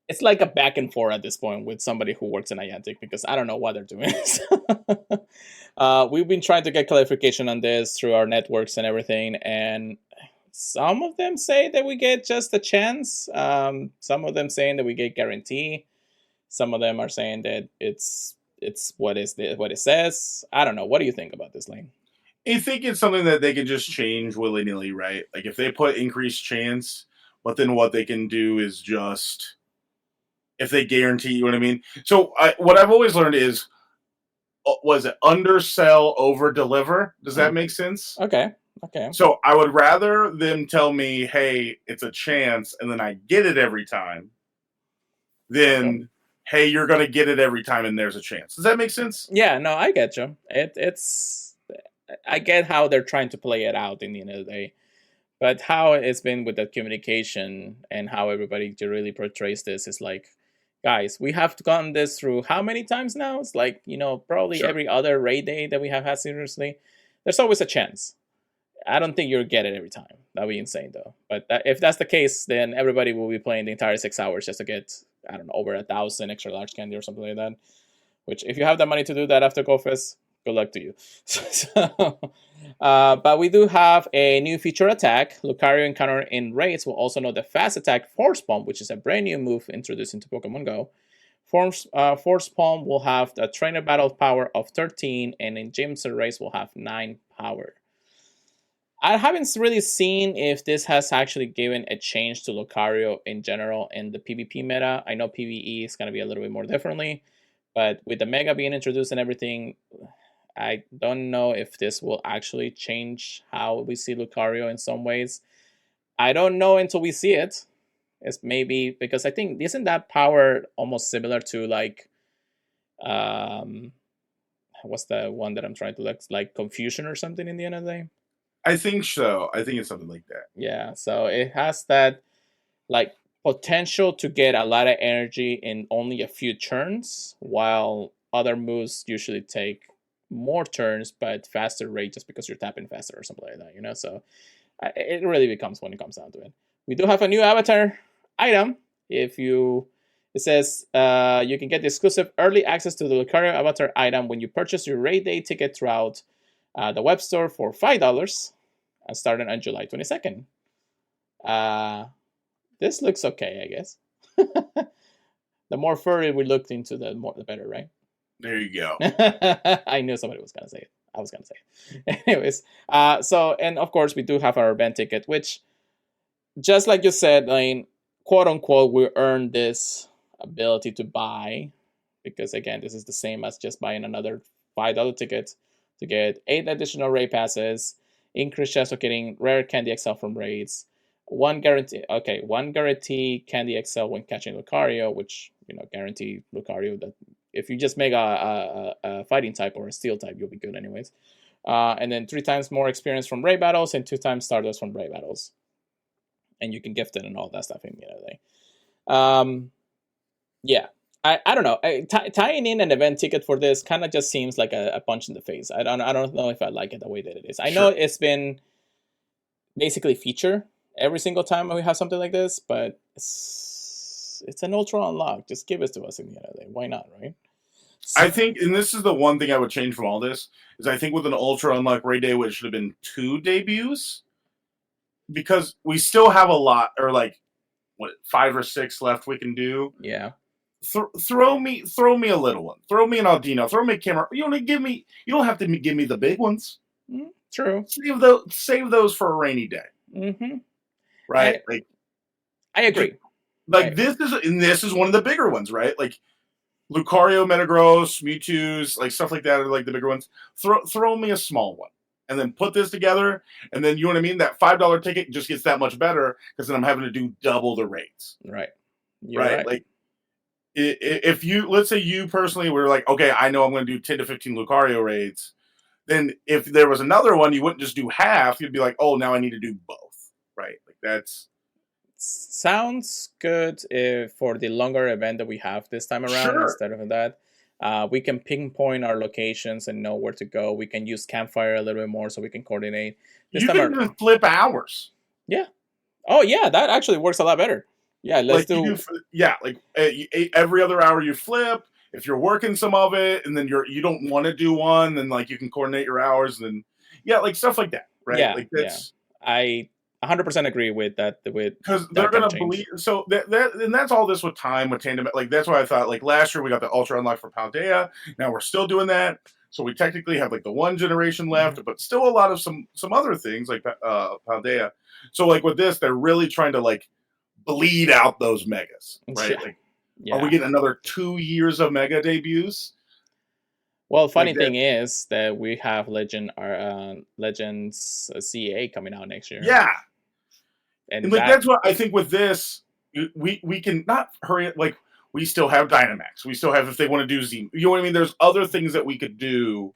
it's like a back and forth at this point with somebody who works in Niantic because I don't know what they're doing. We've been trying to get clarification on this through our networks and everything, and some of them say that we get just a chance. Some of them saying that we get guarantee. Some of them are saying that it's what it says. I don't know. What do you think about this, Lane? I think it's something that they can just change willy nilly, right? Like if they put increased chance, but then what they can do is just if they guarantee, you know what I mean? So what I've always learned is, was it undersell, over deliver? Does that make sense? Okay. Okay. So I would rather them tell me, hey, it's a chance, and then I get it every time, than, hey, you're going to get it every time and there's a chance. Does that make sense? Yeah, no, I get you. I get how they're trying to play it out in the end of the day. But how it's been with the communication and how everybody really portrays this is like, guys, we have gone this through how many times now? It's like, probably Sure. every other raid day that we have had seriously. There's always a chance. I don't think you'll get it every time. That'd be insane, though. But if that's the case, then everybody will be playing the entire 6 hours just to get, I don't know, over 1,000 extra large candy or something like that. Which, if you have the money to do that after GoFest, good luck to you. But we do have a new feature attack. Lucario encounter in raids will also know the fast attack Force Palm, which is a brand new move introduced into Pokemon Go. Force Palm will have the trainer battle power of 13, and in gyms and raids will have 9 power. I haven't really seen if this has actually given a change to Lucario in general in the PvP meta. I know PvE is going to be a little bit more differently, but with the Mega being introduced and everything, I don't know if this will actually change how we see Lucario in some ways. I don't know until we see it. It's maybe because I think isn't that power almost similar to like what's the one that I'm trying to look like Confusion or something in the end of the day? I think so. I think it's something like that. Yeah, so it has that like potential to get a lot of energy in only a few turns, while other moves usually take more turns but faster rate just because you're tapping faster or something like that, So it really becomes when it comes down to it. We do have a new avatar item. It says you can get the exclusive early access to the Lucario avatar item when you purchase your raid day ticket throughout the web store for $5, starting on July 22nd. This looks okay, I guess. The more further we looked into, the better, right? There you go. I knew somebody was gonna say it. I was gonna say it. Anyways, and of course we do have our event ticket, which, just like you said, quote unquote, we earned this ability to buy, because again, this is the same as just buying another $5 ticket to get 8 additional raid passes, increased chance of getting rare Candy XL from raids, one guarantee Candy XL when catching Lucario, which guarantee Lucario that if you just make a fighting type or a steel type, you'll be good anyways. And then 3 times more experience from raid battles and 2 times Stardust from raid battles, and you can gift it and all that stuff immediately. Yeah, I don't know. Tying in an event ticket for this kind of just seems like a punch in the face. I don't know if I like it the way that it is. I know it's been basically feature every single time we have something like this, but it's an ultra unlock. Just give it to us in the end of the day. Why not, right? I think, and this is the one thing I would change from all this, is I think with an ultra unlock raid day, which should have been 2 debuts, because we still have a lot, or like 5 or 6 left we can do. Yeah. Throw me a little one. Throw me an Audino. Throw me a camera. You don't have to give me the big ones. True. Save those for a rainy day. Mm-hmm. Right? I agree. Like this is one of the bigger ones, right? Like Lucario, Metagross, Mewtwo's, like stuff like that are like the bigger ones. Throw me a small one, and then put this together, and then you know what I mean. That $5 ticket just gets that much better because then I'm having to do double the rates. Right. Right. Like if you, let's say you personally were like, okay, I know I'm going to do 10 to 15 Lucario raids. Then if there was another one, you wouldn't just do half. You'd be like, oh, now I need to do both. Right. Like that's. sounds good if for the longer event that we have this time around. Sure. Instead of that, we can pinpoint our locations and know where to go. We can use campfire a little bit more so we can coordinate. This You time, can even flip hours. yeah. Oh yeah, that actually works a lot better. Yeah, let's Like you do. do, yeah. Like every other hour you flip. If you're working some of it, and then you don't want to do one, then like you can coordinate your hours, and then yeah, like stuff like that, right? Yeah, Like yeah. that's I 100% agree with that. With because they're that kind gonna of change. believe. So and that's all this with time with tandem. Like that's why I thought like last year we got the ultra unlock for Paldea. Now we're still doing that. So we technically have like the one generation left, but still a lot of some other things like Paldea. So like with this, they're really trying to like bleed out those megas, right? Yeah, Like, are we yeah. getting another 2 years of mega debuts? Well, funny Like that? thing is that we have Legends CA coming out next year, Yeah, and and like that that's what I think with this, we can not hurry it. Like we still have Dynamax, we still have if they want to do Z. You know what I mean? There's other things that we could do.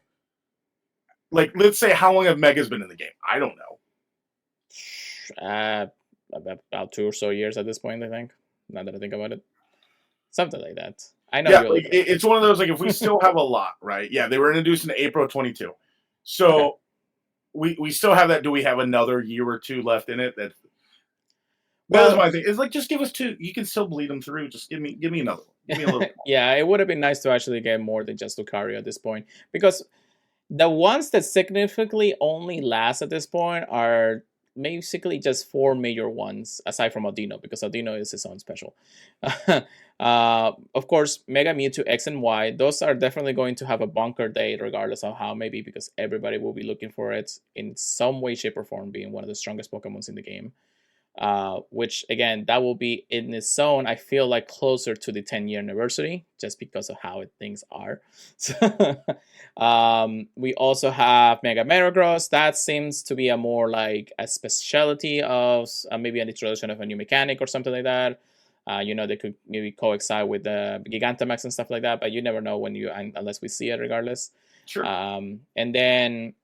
Like let's say how long have Megas been in the game? I don't know. uh, about 2 or so years at this point. I think. Now that I think about it, something like that. I know Yeah, you're like looking at it's one of those like if we still have a lot, right? Yeah, they were introduced in April 22, okay. so we still have that. Do we have another year or two left in it? That is Well, my thing. It's like just give us two. You can still bleed them through. Just give me another one. Give me a little more. yeah, it would have been nice to actually get more than just Lucario at this point because the ones that significantly only last at this point are basically just four major ones, aside from Audino, because Audino is his own special. Of course, Mega Mewtwo X and Y, those are definitely going to have a bunker date, regardless of how, maybe because everybody will be looking for it in some way, shape, or form, being one of the strongest Pokemons in the game. Which again, that will be in its own, I feel like, closer to the 10-year anniversary, just because of how things are. So, we also have Mega Metagross. That seems to be a more like a specialty of maybe an introduction of a new mechanic or something like that. They could maybe coexist with the Gigantamax and stuff like that, but you never know unless we see it, regardless. Sure. And then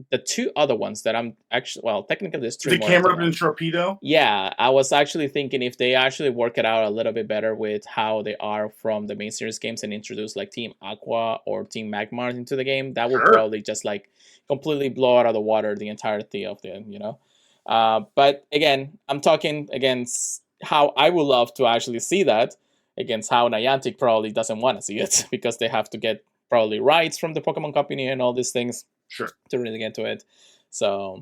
the two other ones that I'm actually, well, technically there's three The more. Camerupt and Torpedo. Yeah, I was actually thinking if they actually work it out a little bit better with how they are from the main series games and introduce like Team Aqua or Team Magmar into the game, that would probably just like completely blow out of the water the entirety of the. But again, I'm talking against how I would love to actually see that against how Niantic probably doesn't want to see it because they have to get probably rights from the Pokemon Company and all these things to really get to it. So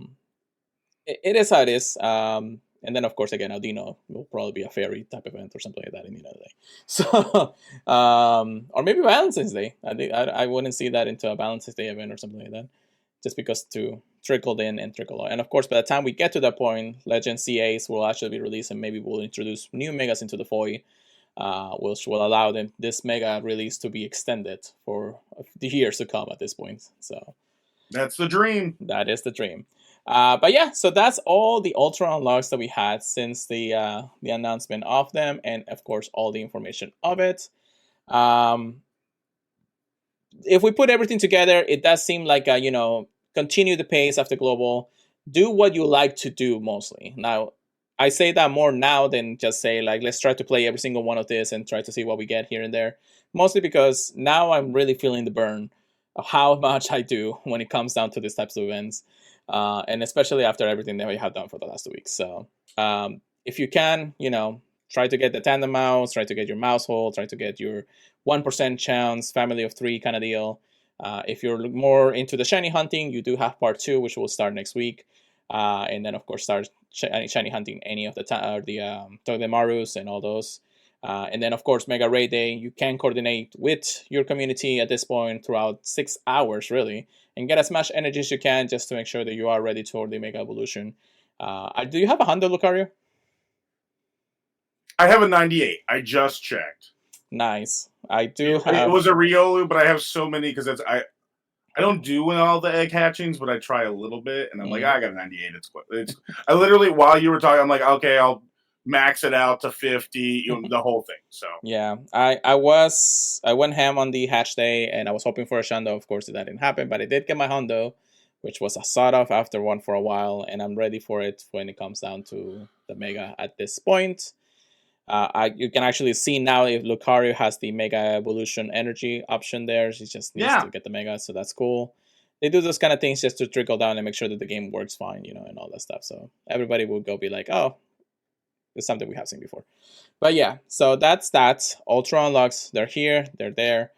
it is how it is. And then, of course, again, Audino will probably be a fairy type event or something like that in the end of the day. So, or maybe Valentine's Day. I think I wouldn't see that into a Valentine's Day event or something like that, just because to trickle in and trickle out. And of course, by the time we get to that point, Legend CAs will actually be released, and maybe we'll introduce new megas into the foil, which will allow this mega release to be extended for the years to come at this point. So that's the dream. That is the dream. But yeah, so that's all the Ultra Unlocks that we had since the announcement of them, and of course all the information of it. If we put everything together, it does seem like continue the pace of the global, do what you like to do mostly. Now, I say that more now than just say like let's try to play every single one of this and try to see what we get here and there. Mostly because now I'm really feeling the burn of how much I do when it comes down to these types of events. And especially after everything that we have done for the last 2 weeks. So if you can, try to get the tandem mouse, try to get your mouse hole, try to get your 1% chance, family of 3 kind of deal. If you're more into the shiny hunting, you do have part 2, which will start next week. And then, of course, start shiny hunting any of the Togedemaru's and all those. And then, of course, Mega Raid Day, you can coordinate with your community at this point throughout 6 hours, really, and get as much energy as you can just to make sure that you are ready toward the Mega Evolution. Do you have a Hondo, Lucario? I have a 98. I just checked. Nice. I do have... It was a Riolu, but I have so many because I don't do all the egg hatchings, but I try a little bit, and I'm like, I got a 98. It's I literally, while you were talking, I'm like, okay, I'll max it out to 50, the whole thing. So yeah, I went ham on the hatch day, and I was hoping for a Shundo. Of course, that didn't happen, but I did get my Hondo, which was a sort of after one for a while, and I'm ready for it when it comes down to the Mega at this point. You can actually see now if Lucario has the Mega Evolution Energy option there. She just needs Yeah. to get the Mega, so that's cool. They do those kind of things just to trickle down and make sure that the game works fine, and all that stuff. So everybody will go be like, oh, it's something we have seen before. But yeah, so that's that. Ultra unlocks, they're here, they're there.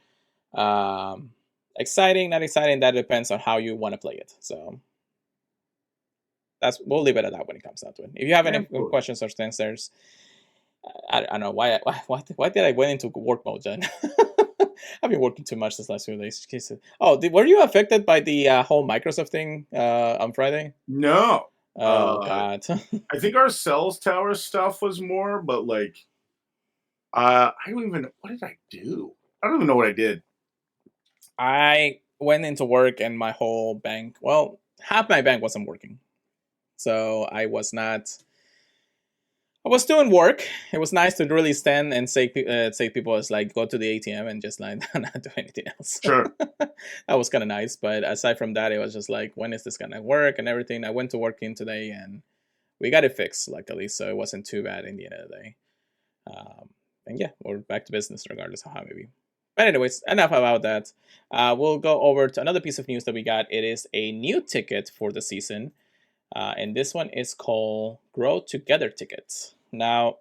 Exciting, not exciting, that depends on how you want to play it. So we'll leave it at that when it comes down to it. If you have any questions or answers, I don't know why did I went into work mode, John? I've been working too much this last few days. Oh, were you affected by the whole Microsoft thing on Friday? No. Oh God. I think our cells tower stuff was more, but like, I don't even. What did I do? I don't even know what I did. I went into work and my whole bank. Well, half my bank wasn't working, so I was not. I was doing work. It was nice to really stand and say people as like go to the ATM and just like not do anything else. Sure. That was kind of nice. But aside from that, it was just like, when is this gonna work and everything. I went to work in today and we got it fixed, luckily, so it wasn't too bad in the end of the day. And yeah, we're back to business regardless of how maybe. But anyways, enough about that. We'll go over to another piece of news that we got. It is a new ticket for the season. And this one is called Grow Together Tickets. Now,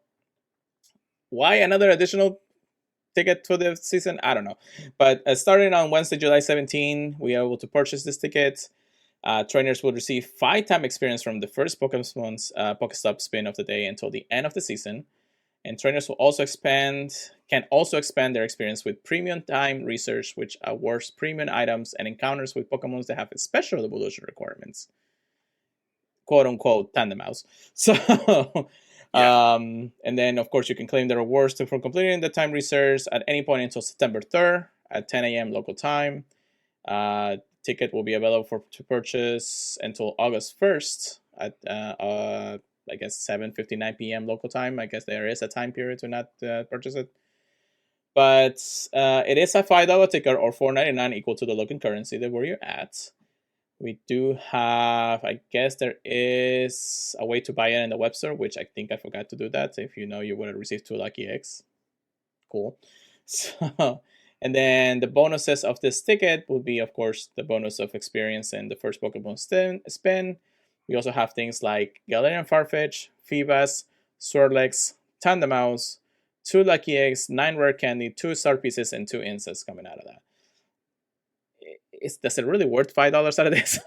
why another additional ticket for the season? I don't know. But starting on Wednesday, July 17, we are able to purchase this ticket. Trainers will receive 5-time experience from the first Pokestop spin of the day until the end of the season. And trainers can also expand their experience with premium time research, which awards premium items and encounters with Pokemon that have special evolution requirements. Quote unquote Tandemaus. So, yeah. And then of course you can claim the rewards for completing the time research at any point until September 3rd at 10 a.m. local time. Ticket will be available to purchase until August 1st at I guess 7:59 p.m. local time. I guess there is a time period to not purchase it. But it is a $5 ticket or $4.99 equal to the local currency that where you're at. We do have, I guess there is a way to buy it in the web store, which I think I forgot to do that. If you know, you would have received 2 lucky eggs. Cool. So, and then the bonuses of this ticket will be, of course, the bonus of experience in the first Pokemon spin. We also have things like Galarian Farfetch, Feebas, Swirlix, Tandemaus, 2 lucky eggs, 9 rare candy, 2 star pieces, and 2 incense coming out of that. Does it really worth $5 out of this?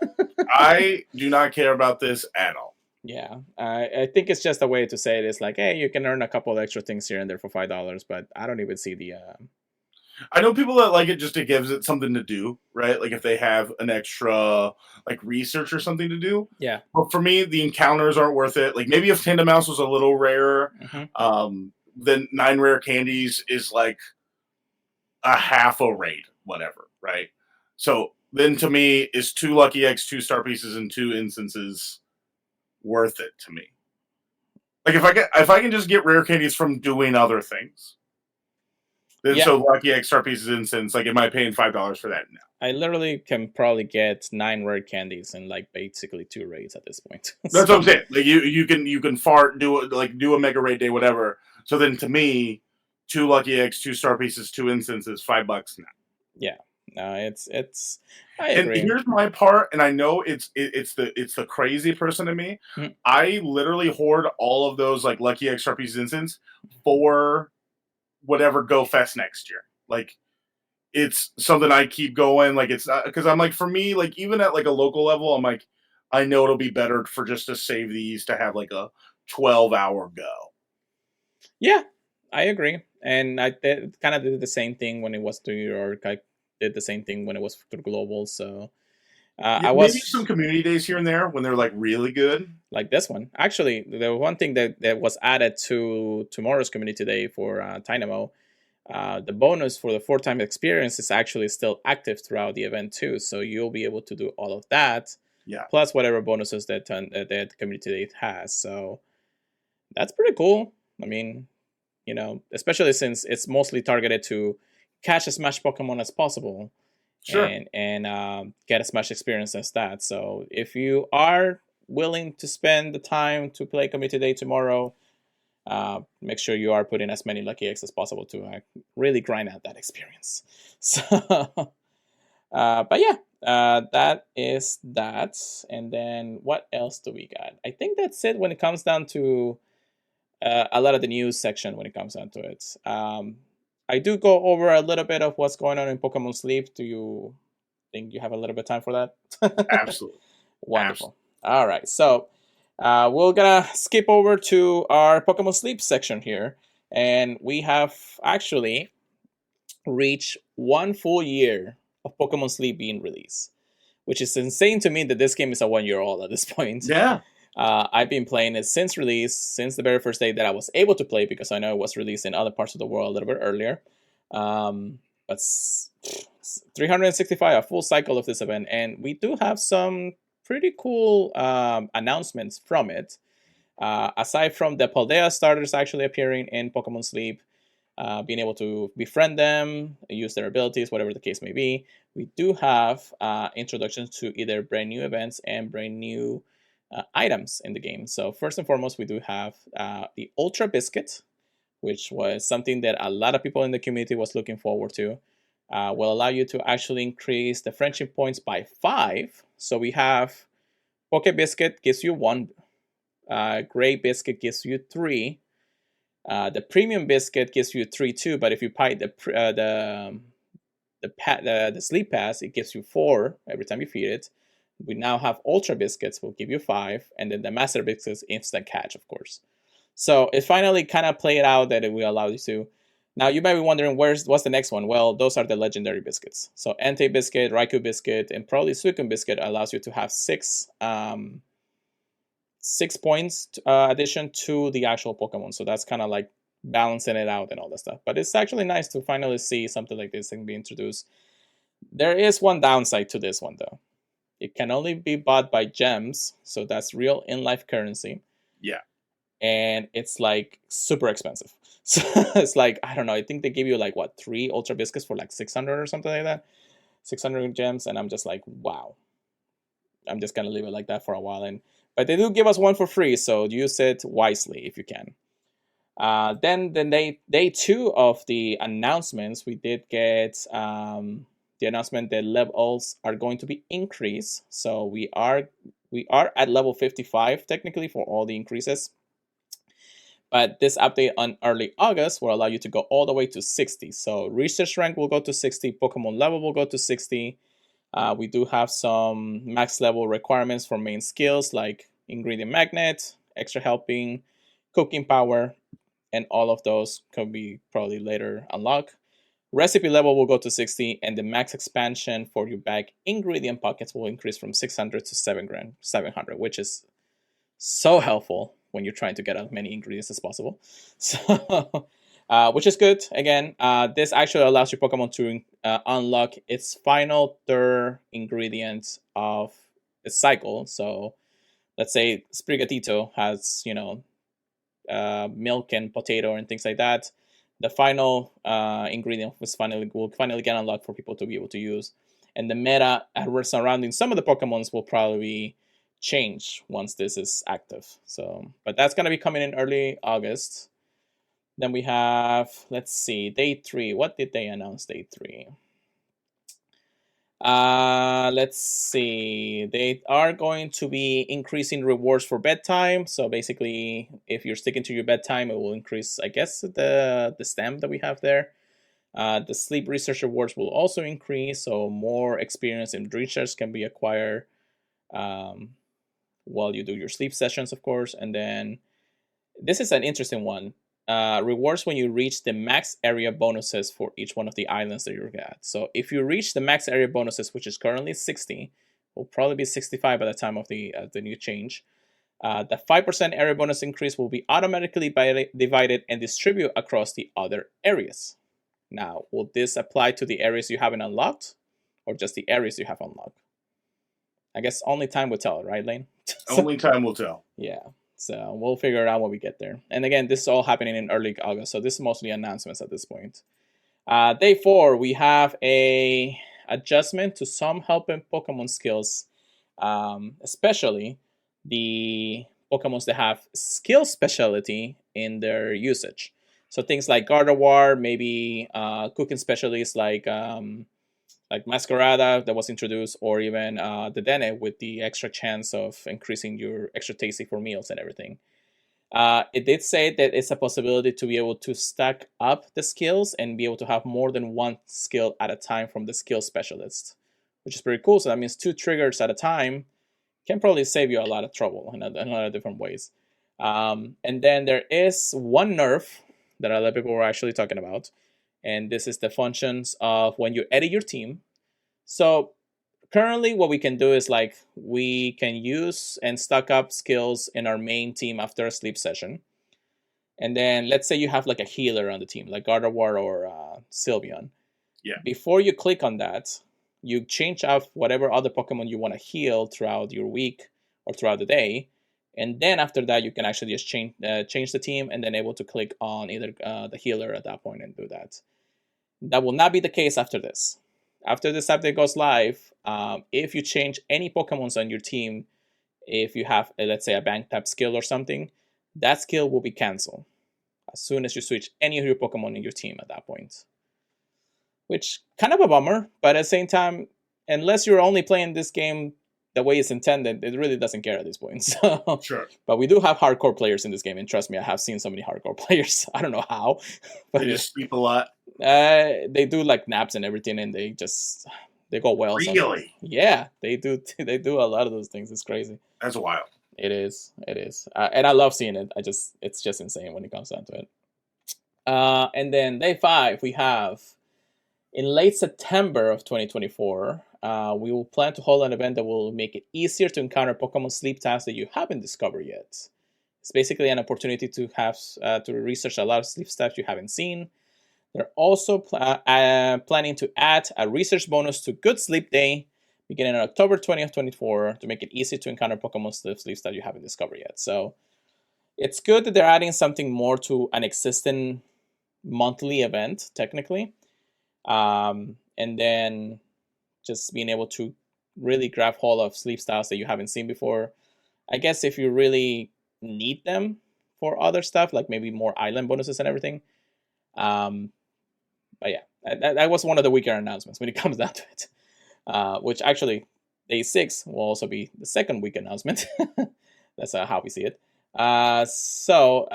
I do not care about this at all. Yeah, I think it's just a way to say it is like, hey, you can earn a couple of extra things here and there for $5, but I don't even see the. I know people that like it just it gives it something to do, right? Like if they have an extra like research or something to do. Yeah. But for me, the encounters aren't worth it. Like maybe if Tandemaus was a little rarer, then 9 rare candies is like a half a raid, whatever, right? So then to me, is 2 lucky eggs, 2 star pieces, and 2 instances worth it to me? Like if I can just get rare candies from doing other things, then so lucky egg, star pieces, instance, like am I paying $5 for that now? I literally can probably get 9 rare candies and like basically 2 raids at this point. That's what I'm saying. Like you can fart, do a mega raid day, whatever. So then to me, 2 lucky eggs, 2 star pieces, 2 instances, $5 now. Yeah. No, it's. I agree. And here's my part, and I know it's the crazy person in me. I literally hoard all of those like lucky egg, star pieces, instance for whatever Go Fest next year. Like it's something I keep going. Like it's not because I'm like for me, like even at like a local level, I'm like I know it'll be better for just to save these to have like a 12-hour go. Yeah, I agree, and I kind of did the same thing when it was to New York. I did the same thing when it was through Global. So I was maybe some community days here and there when they're like really good, like this one. Actually, the one thing that was added to tomorrow's community day for Dynamo, the bonus for the 4-time experience is actually still active throughout the event too. So you'll be able to do all of that, plus whatever bonuses that the community day has. So that's pretty cool. I mean, especially since it's mostly targeted to catch as much Pokemon as possible. Sure. and get as much experience as that. So if you are willing to spend the time to play Community Day tomorrow, make sure you are putting as many lucky eggs as possible to really grind out that experience. So, but yeah, that is that. And then what else do we got? I think that's it when it comes down to a lot of the news section when it comes down to it. I do go over a little bit of what's going on in Pokemon Sleep. Do you think you have a little bit of time for that? Absolutely. Wonderful. All right. So we're going to skip over to our Pokemon Sleep section here. And we have actually reached 1 full year of Pokemon Sleep being released, which is insane to me that this game is a 1 year old at this point. Yeah. I've been playing it since release, since the very first day that I was able to play, because I know it was released in other parts of the world a little bit earlier. But 365, a full cycle of this event, and we do have some pretty cool announcements from it. Aside from the Paldea starters actually appearing in Pokemon Sleep, being able to befriend them, use their abilities, whatever the case may be, we do have introductions to either brand new events and brand new items in the game. So first and foremost, we do have the Ultra Biscuit, which was something that a lot of people in the community was looking forward to. Will allow you to actually increase the friendship points by 5. So we have Poke Biscuit gives you 1, Gray Biscuit gives you 3, the Premium Biscuit gives you 3 too. But if you buy the Sleep Pass, it gives you 4 every time you feed it. We now have Ultra Biscuits, will give you 5, and then the Master Biscuits instant catch, of course. So it finally kind of played out that it will allow you to. Now you might be wondering what's the next one. Well, those are the legendary biscuits. So Entei Biscuit, Raikou Biscuit, and probably Suicune Biscuit allows you to have 6 points addition to the actual Pokemon. So that's kind of like balancing it out and all that stuff. But it's actually nice to finally see something like this and be introduced. There is one downside to this one though. It can only be bought by gems, so that's real in-life currency. Yeah. And it's like super expensive. So it's like, I don't know, I think they give you like 3 Ultra Biscuits for like 600 or something like that. 600 gems, and I'm just like, wow. I'm just gonna leave it like that for a while. But they do give us 1 for free, so use it wisely if you can. Then day 2 of the announcements, we did get the announcement that levels are going to be increased. So we are at level 55 technically for all the increases. But this update on early August will allow you to go all the way to 60. So research rank will go to 60, Pokemon level will go to 60. We do have some max level requirements for main skills like Ingredient Magnet, Extra Helping, Cooking Power, and all of those can be probably later unlocked. Recipe level will go to 60, and the max expansion for your bag ingredient pockets will increase from 600 to 700, which is so helpful when you're trying to get as many ingredients as possible. So, which is good. Again, this actually allows your Pokemon to unlock its final 3rd ingredient of its cycle. So, let's say Sprigatito has, milk and potato and things like that. The final ingredient will finally get unlocked for people to be able to use. And the meta surrounding some of the Pokemons will probably change once this is active. So, but that's going to be coming in early August. Then we have, let's see, day 3. What did they announce day 3? Let's see. They are going to be increasing rewards for bedtime. So basically, if you're sticking to your bedtime, it will increase, I guess, the stamp that we have there. The sleep research rewards will also increase, so more experience in research can be acquired while you do your sleep sessions, of course. And then this is an interesting one. Rewards when you reach the max area bonuses for each one of the islands that you're at. So if you reach the max area bonuses, which is currently 60, will probably be 65 by the time of the new change. The 5% area bonus increase will be automatically divided and distribute across the other areas. Now, will this apply to the areas you haven't unlocked, or just the areas you have unlocked? I guess only time will tell, right, Lane? Only time will tell. Yeah. So we'll figure it out when we get there. And again, this is all happening in early August, so this is mostly announcements at this point. Day 4, we have a adjustment to some helping Pokemon skills, especially the Pokemons that have skill specialty in their usage. So things like Gardevoir, maybe cooking specialists like Masquerada that was introduced, or even the Dene with the extra chance of increasing your extra tasty for meals and everything. It did say that it's a possibility to be able to stack up the skills and be able to have more than one skill at a time from the skill specialist, which is pretty cool. So that means 2 triggers at a time can probably save you a lot of trouble in a lot of different ways. And then there is one nerf that a lot of people were actually talking about, and this is the functions of when you edit your team. So currently what we can do is like we can use and stock up skills in our main team after a sleep session. And then let's say you have like a healer on the team, like Gardevoir or Sylveon. Yeah. Before you click on that, you change out whatever other Pokemon you want to heal throughout your week or throughout the day. And then after that, you can actually just change the team and then able to click on either the healer at that point and do that. That will not be the case after this. After this update goes live, if you change any Pokemons on your team, if you have, let's say, a bank type skill or something, that skill will be canceled as soon as you switch any of your Pokemon in your team at that point. Which, kind of a bummer, but at the same time, unless you're only playing this game the way it's intended, it really doesn't care at this point. So, Sure. But we do have hardcore players in this game, and trust me, I have seen so many hardcore players. I don't know how. But They just sleep a lot. They do like naps and everything, and they go well. Really? Sometimes. Yeah, they do. They do a lot of those things. It's crazy. That's wild. It is. And I love seeing it. It's just insane when it comes down to it. And then day 5, we have in late September of 2024. We will plan to hold an event that will make it easier to encounter Pokemon sleep tasks that you haven't discovered yet. It's basically an opportunity to have to research a lot of sleep tasks you haven't seen. They're also planning to add a research bonus to Good Sleep Day beginning on October 20th, 2024 to make it easy to encounter Pokemon sleeps that you haven't discovered yet. So it's good that they're adding something more to an existing monthly event, technically. And then just being able to really grab hold of sleep styles that you haven't seen before. I guess if you really need them for other stuff, like maybe more island bonuses and everything. But yeah, that was one of the weaker announcements when it comes down to it. Which actually, day 6 will also be the second week announcement. That's how we see it. So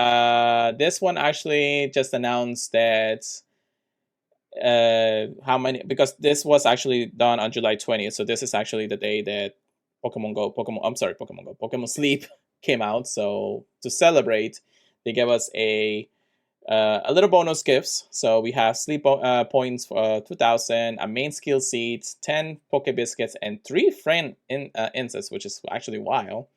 this one actually just announced that how many, because this was actually done on July 20th, so this is actually the day that Pokemon Sleep came out. So to celebrate, they gave us a little bonus gifts. So we have sleep points for 2,000, a main skill seed, 10 Poke Biscuits, and 3 friend incense, which is actually wild.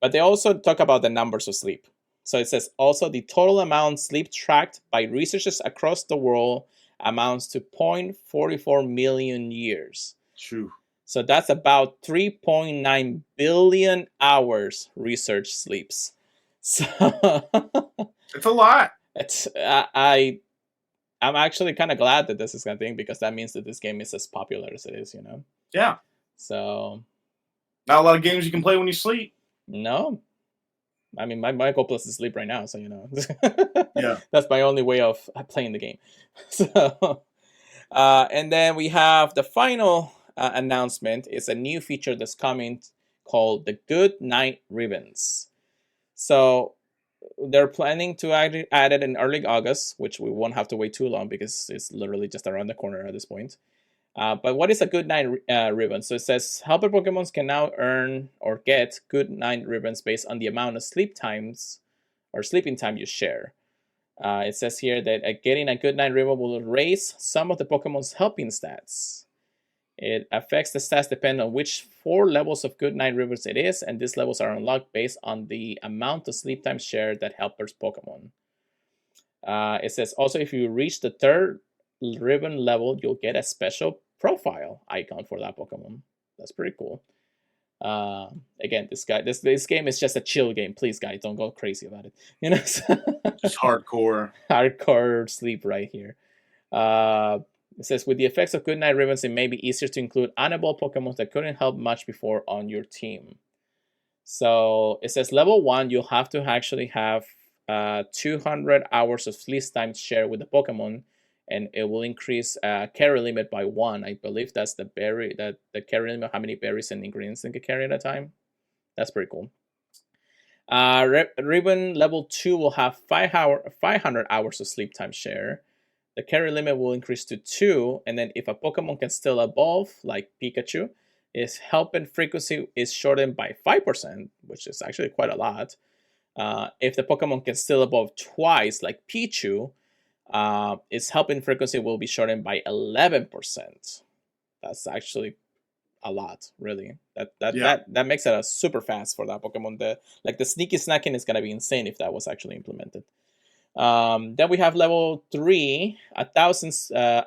But they also talk about the numbers of sleep. So it says also the total amount sleep tracked by researchers across the world amounts to 0.44 million years. True. So that's about 3.9 billion hours research sleeps. So it's a lot. I'm actually kind of glad that this is a thing, because that means that this game is as popular as it is, you know? Yeah. So not a lot of games you can play when you sleep. No. I mean, my goal plus is sleep right now, so you know. Yeah. That's my only way of playing the game. So, and then we have the final announcement. It's a new feature that's coming called the Good Night Ribbons. So they're planning to add it in early August, which we won't have to wait too long because it's literally just around the corner at this point. But what is a Good Night ribbon? So it says helper Pokemons can now earn or get Good Night ribbons based on the amount of sleep times or sleeping time you share. It says here that getting a Good Night ribbon will raise some of the Pokemon's helping stats. It affects the stats depending on which 4 levels of Good Night ribbons it is, and these levels are unlocked based on the amount of sleep time shared that helpers Pokemon. It says also if you reach the 3rd ribbon level, you'll get a special profile icon for that Pokemon. That's pretty cool. Again, this game is just a chill game. Please, guys, don't go crazy about it. You know, just hardcore sleep right here. It says, with the effects of Goodnight Ribbons, it may be easier to include unevolved Pokemon that couldn't help much before on your team. So it says level 1, you'll have to actually have 200 hours of sleep time shared with the Pokemon, and it will increase carry limit by 1. I believe that's the carry limit, how many berries and ingredients they can carry at a time. That's pretty cool. Ribbon level 2 will have 500 hours of sleep time share. The carry limit will increase to 2, and then if a Pokemon can still evolve, like Pikachu, its help and frequency is shortened by 5%, which is actually quite a lot. If the Pokemon can still evolve twice, like Pichu, its help and frequency will be shortened by 11%. That's actually a lot, really. That makes it a super fast for that Pokemon. The sneaky snacking is gonna be insane if that was actually implemented. Then we have level 3, 1,000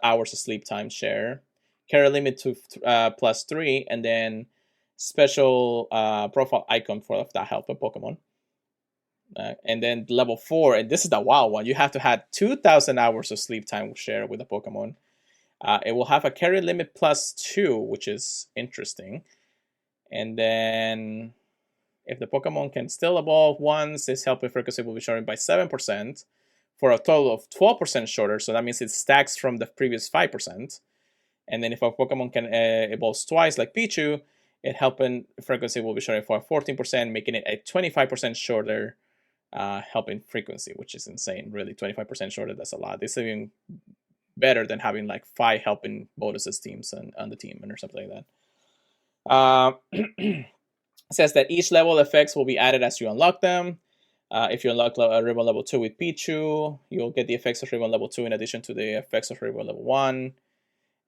hours of sleep time share, carry limit to +3, and then special profile icon for that help of Pokemon. And then level 4, and this is the wow one, you have to have 2,000 hours of sleep time share with a Pokemon. It will have a carry limit +2, which is interesting. And then if the Pokemon can still evolve once, its help and frequency will be shortened by 7% for a total of 12% shorter. So that means it stacks from the previous 5%. And then if a Pokemon can evolve twice, like Pichu, its help and frequency will be shortened for 14%, making it a 25% shorter help and frequency, which is insane. Really, 25% shorter, that's a lot. This is even better than having like 5 helping bonuses teams on the team or something like that. It says that each level effects will be added as you unlock them. If you unlock Ribbon level 2 with Pichu, you'll get the effects of Ribbon level 2 in addition to the effects of Ribbon level 1.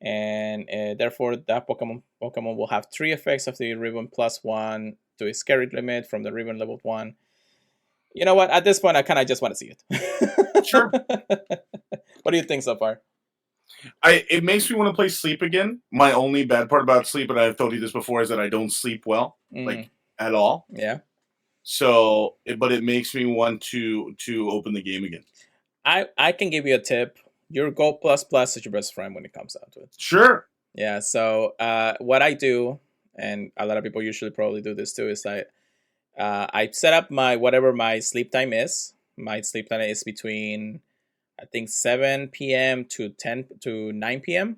And therefore, that Pokemon will have 3 effects of the Ribbon +1 to its carry limit from the Ribbon level 1. You know what? At this point, I kind of just want to see it. Sure. What do you think so far? It makes me want to play Sleep again. My only bad part about Sleep, and I've told you this before, is that I don't sleep well, like at all. Yeah. So, but it makes me want to open the game again. I can give you a tip. Your Gold Plus is your best friend when it comes down to it. Sure. Yeah. So what I do, and a lot of people usually probably do this too, is I set up whatever my sleep time is. My sleep time is between, I think, 7 p.m. to 9 p.m.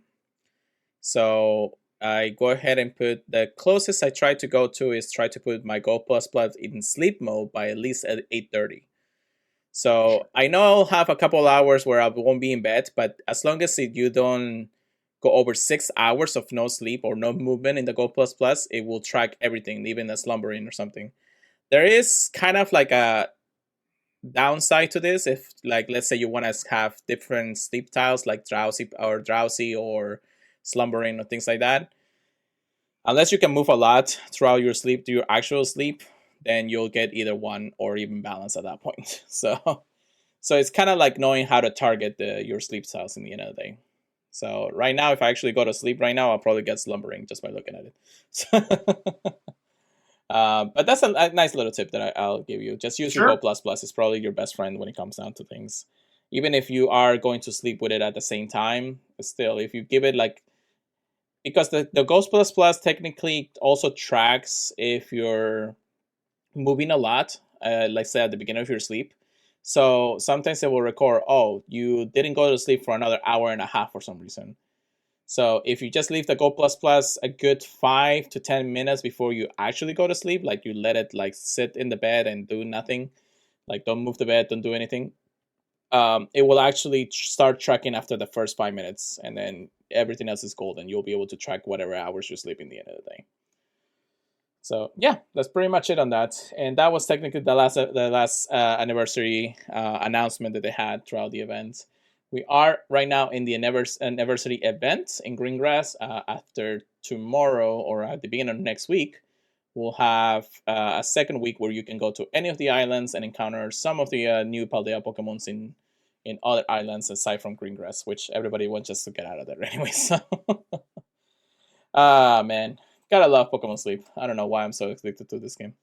So I go ahead and put the closest I try to go to is try to put my Gold Plus in sleep mode by at least at 8:30. So I know I'll have a couple hours where I won't be in bed, but as long as you don't go over 6 hours of no sleep or no movement in the Gold Plus, it will track everything, even a slumbering or something. There is kind of like a downside to this. If, like, let's say you want to have different sleep styles, like drowsy or slumbering or things like that. Unless you can move a lot throughout your sleep to your actual sleep, then you'll get either one or even balance at that point. So it's kind of like knowing how to target your sleep styles in the end of the day. So right now, if I actually go to sleep right now, I'll probably get slumbering just by looking at it. So but that's a nice little tip that I'll give you. Just use your Go Plus Plus. It's probably your best friend when it comes down to things. Even if you are going to sleep with it at the same time, still, if you give it because the Ghost Plus Plus technically also tracks if you're moving a lot, like say at the beginning of your sleep. So sometimes it will record, oh, you didn't go to sleep for another hour and a half for some reason. So if you just leave the Go Plus a good 5 to 10 minutes before you actually go to sleep, like you let it sit in the bed and do nothing, like don't move the bed, don't do anything, it will actually start tracking after the first 5 minutes, and then everything else is golden. You'll be able to track whatever hours you're sleeping at the end of the day. So yeah, that's pretty much it on that. And that was technically the last anniversary announcement that they had throughout the event. We are right now in the anniversary event in Greengrass. After tomorrow or at the beginning of next week, we'll have a second week where you can go to any of the islands and encounter some of the new Paldea Pokemons in other islands aside from Greengrass, which everybody wants just to get out of there anyway. So, man, gotta love Pokemon Sleep. I don't know why I'm so addicted to this game.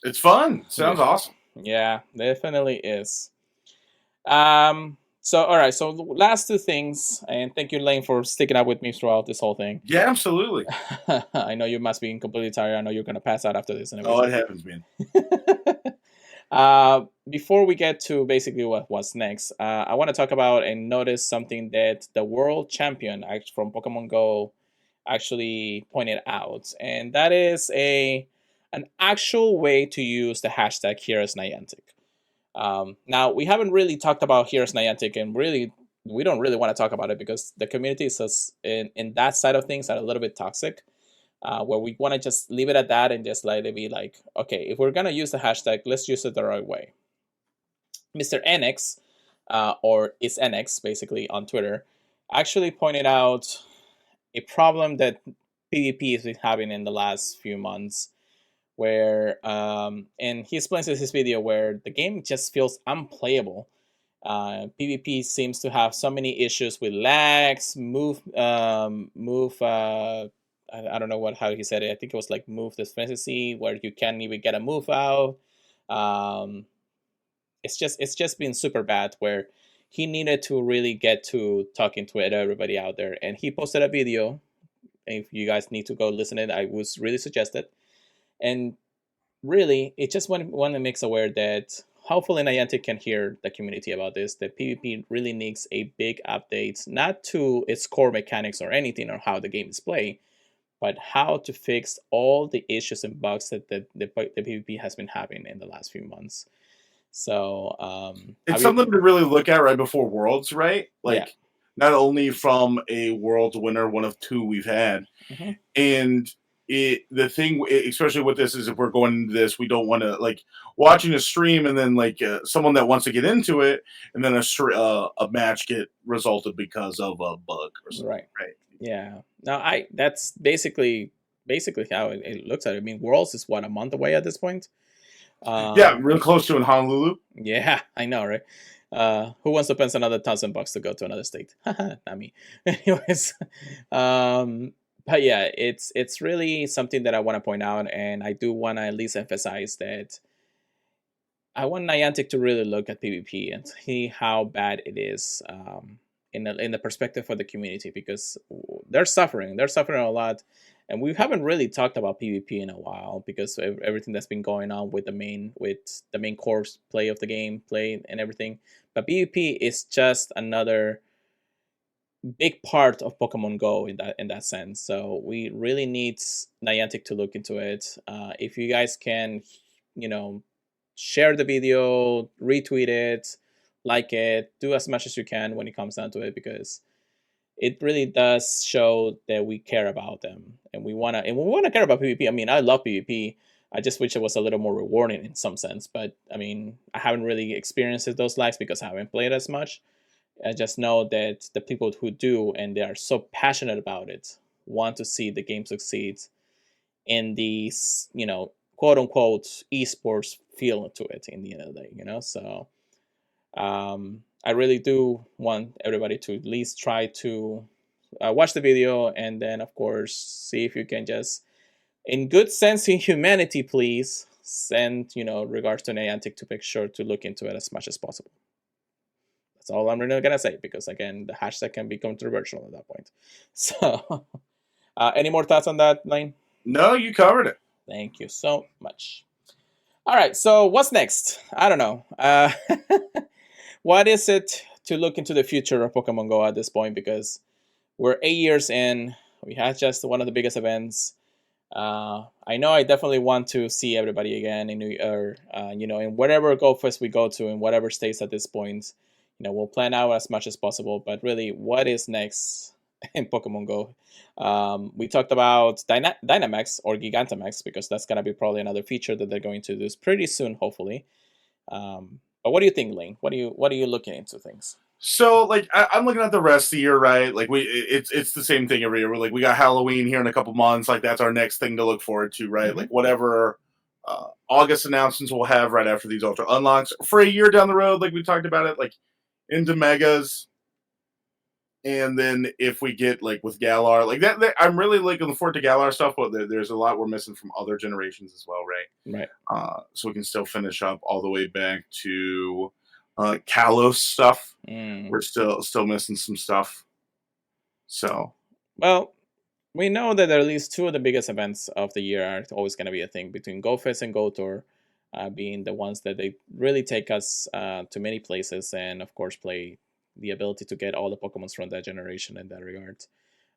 It's fun. Sounds awesome. Yeah, definitely is. So, all right. So, the last two things, and thank you, Lane, for sticking up with me throughout this whole thing. Yeah, absolutely. I know you must be completely tired. I know you're gonna pass out after this, Oh, anyways. it happens, man. Before we get to basically what's next, I want to talk about and notice something that the world champion from Pokemon Go actually pointed out, and that is an actual way to use the hashtag Here's Niantic. Now we haven't really talked about Here's Niantic, and really we don't really want to talk about it because the community is in that side of things are a little bit toxic. Where we want to just leave it at that and just let it be like, okay, if we're gonna use the hashtag, let's use it the right way. Mr. NX, or is NX basically on Twitter, actually pointed out a problem that PvP has been having in the last few months, where and he explains in his video where the game just feels unplayable. PvP seems to have so many issues with lags, move. I don't know how he said it. I think it was like move efficiency, where you can't even get a move out. Um, it's just been super bad. Where he needed to really get to talking to everybody out there, and he posted a video. If you guys need to go listen to it, I would really suggest it. And really, it just want to make aware that hopefully Niantic can hear the community about this. That PvP really needs a big update, not to its core mechanics or anything or how the game is played, but how to fix all the issues and bugs that the PvP has been having in the last few months. So It's something to really look at right before Worlds, right? Like, yeah. not only from a Worlds winner, one of two we've had, and the thing, especially with this, is if we're going into this, we don't want to like watching a stream and then like someone that wants to get into it, and then a match get resulted because of a bug or something, right? Yeah. Now that's basically how it looks at it. I mean, Worlds is what, a month away at this point. Yeah, real close to in Honolulu. Yeah, I know, right? Who wants to spend another $1,000 to go to another state? Not me. Anyways, but yeah, it's really something that I want to point out, and I do want to at least emphasize that I want Niantic to really look at PvP and see how bad it is, in the perspective of the community, because they're suffering. They're suffering a lot, and we haven't really talked about PvP in a while because of everything that's been going on with the main course play of the game play and everything. But PvP is just another big part of Pokemon Go in that sense. So we really need Niantic to look into it. If you guys can, you know, share the video, retweet it, like it, do as much as you can when it comes down to it, because it really does show that we care about them, and we wanna care about PvP. I mean, I love PvP. I just wish it was a little more rewarding in some sense, but I mean, I haven't really experienced those likes because I haven't played as much. I just know that the people who do, and they are so passionate about it, want to see the game succeed in these, quote unquote esports feel to it in the end of the day. So I really do want everybody to at least try to watch the video, and then of course see if you can just, in good sense in humanity, please send regards to Niantic to make sure to look into it as much as possible. That's all I'm really gonna say, because again, the hashtag can be controversial at that point. So any more thoughts on that, Lane? No, you covered it. Thank you so much. All right, so what's next? I don't know. What is it to look into the future of Pokemon Go at this point? Because we're 8 years in. We had just one of the biggest events. I know I definitely want to see everybody again in in whatever Go Fest we go to, in whatever states at this point. We'll plan out as much as possible. But really, what is next in Pokemon Go? We talked about Dynamax or Gigantamax, because that's gonna be probably another feature that they're going to do pretty soon, hopefully. But what do you think, Lane? What are you looking into things? So, like, I'm looking at the rest of the year, right? Like, it's the same thing every year. We're like, we got Halloween here in a couple months. Like, that's our next thing to look forward to, right? Like, whatever August announcements we'll have right after these Ultra Unlocks for a year down the road. Like, we talked about it, like, into Megas. And then if we get, like, with Galar, like, that I'm really looking forward to Galar stuff, but there's a lot we're missing from other generations as well, right? Right. So we can still finish up all the way back to Kalos stuff. We're still missing some stuff. So, well, we know that at least two of the biggest events of the year are always going to be a thing between GoFest and GoTour, being the ones that they really take us to many places, and of course play the ability to get all the Pokemons from that generation in that regard.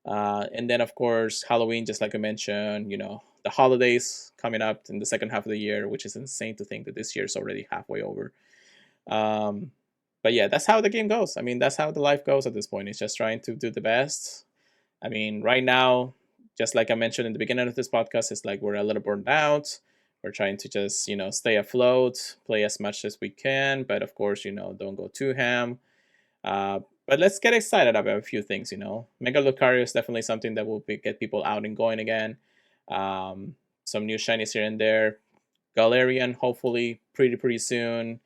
And then, of course, Halloween, just like I mentioned, the holidays coming up in the second half of the year, which is insane to think that this year is already halfway over. But yeah, that's how the game goes. I mean, that's how the life goes at this point. It's just trying to do the best. I mean, right now, just like I mentioned in the beginning of this podcast, it's like we're a little burned out. We're trying to just, stay afloat, play as much as we can, but of course, don't go too ham. But let's get excited about a few things, Mega Lucario is definitely something that will get people out and going again. Some new shinies here and there. Galarian, hopefully, pretty soon.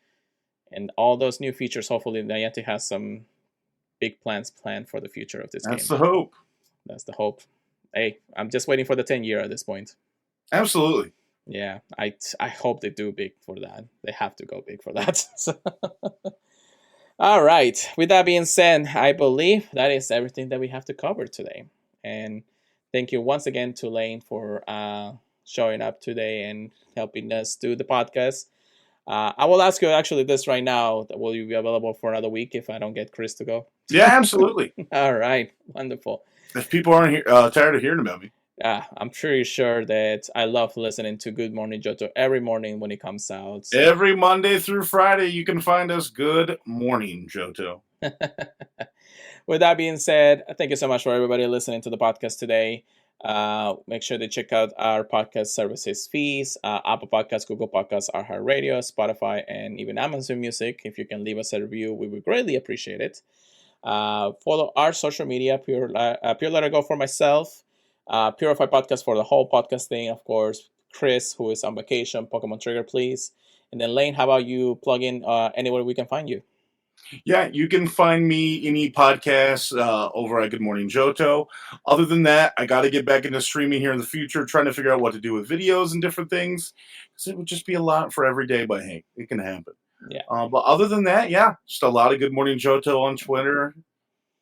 And all those new features, hopefully, Niantic has some big plans planned for the future of this game. That's the hope. That's the hope. Hey, I'm just waiting for the 10-year at this point. Absolutely. Yeah, I hope they do big for that. They have to go big for that. All right. With that being said, I believe that is everything that we have to cover today. And thank you once again to Lane for showing up today and helping us do the podcast. I will ask you actually this right now. Will you be available for another week if I don't get Chris to go? Yeah, absolutely. All right. Wonderful. If people aren't tired of hearing about me. I'm pretty sure that I love listening to Good Morning Johto every morning when it comes out. So. Every Monday through Friday, you can find us Good Morning Johto. With that being said, thank you so much for everybody listening to the podcast today. Make sure to check out our podcast services feeds, Apple Podcasts, Google Podcasts, iHeartRadio, Spotify, and even Amazon Music. If you can leave us a review, we would greatly appreciate it. Follow our social media, Pure Letter Go for myself, Purify Podcast for the whole podcast thing, of course, Chris, who is on vacation, Pokemon Trigger, please. And then Lane, how about you plug in anywhere we can find you? Yeah, you can find me any podcasts over at Good Morning Johto. Other than that, I got to get back into streaming here in the future, trying to figure out what to do with videos and different things. Because it would just be a lot for every day, but hey, it can happen. Yeah. But other than that, yeah, just a lot of Good Morning Johto on Twitter,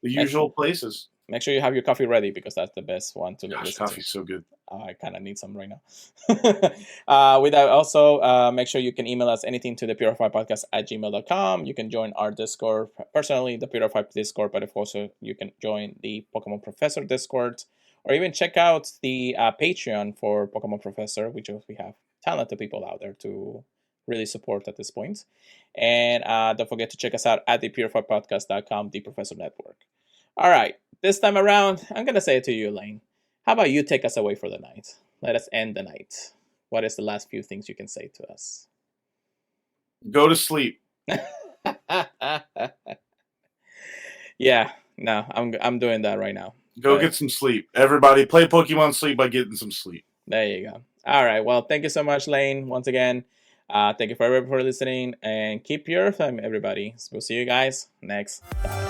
the usual places. Make sure you have your coffee ready because that's the best one to listen to. Coffee's so good. I kind of need some right now. With that, also, make sure you can email us anything to the purifypodcast@gmail.com. You can join our Discord, personally, the Purify Discord, but also you can join the Pokemon Professor Discord, or even check out the Patreon for Pokemon Professor, which we have talented people out there to really support at this point. And don't forget to check us out at thepurifypodcast.com, the Professor Network. All right, this time around, I'm going to say it to you, Lane. How about you take us away for the night? Let us end the night. What is the last few things you can say to us? Go to sleep. Yeah, no, I'm doing that right now. Go get some sleep. Everybody, play Pokemon Sleep by getting some sleep. There you go. All right, well, thank you so much, Lane, once again. Thank you for everybody for listening, and keep purifying, everybody. We'll see you guys next time.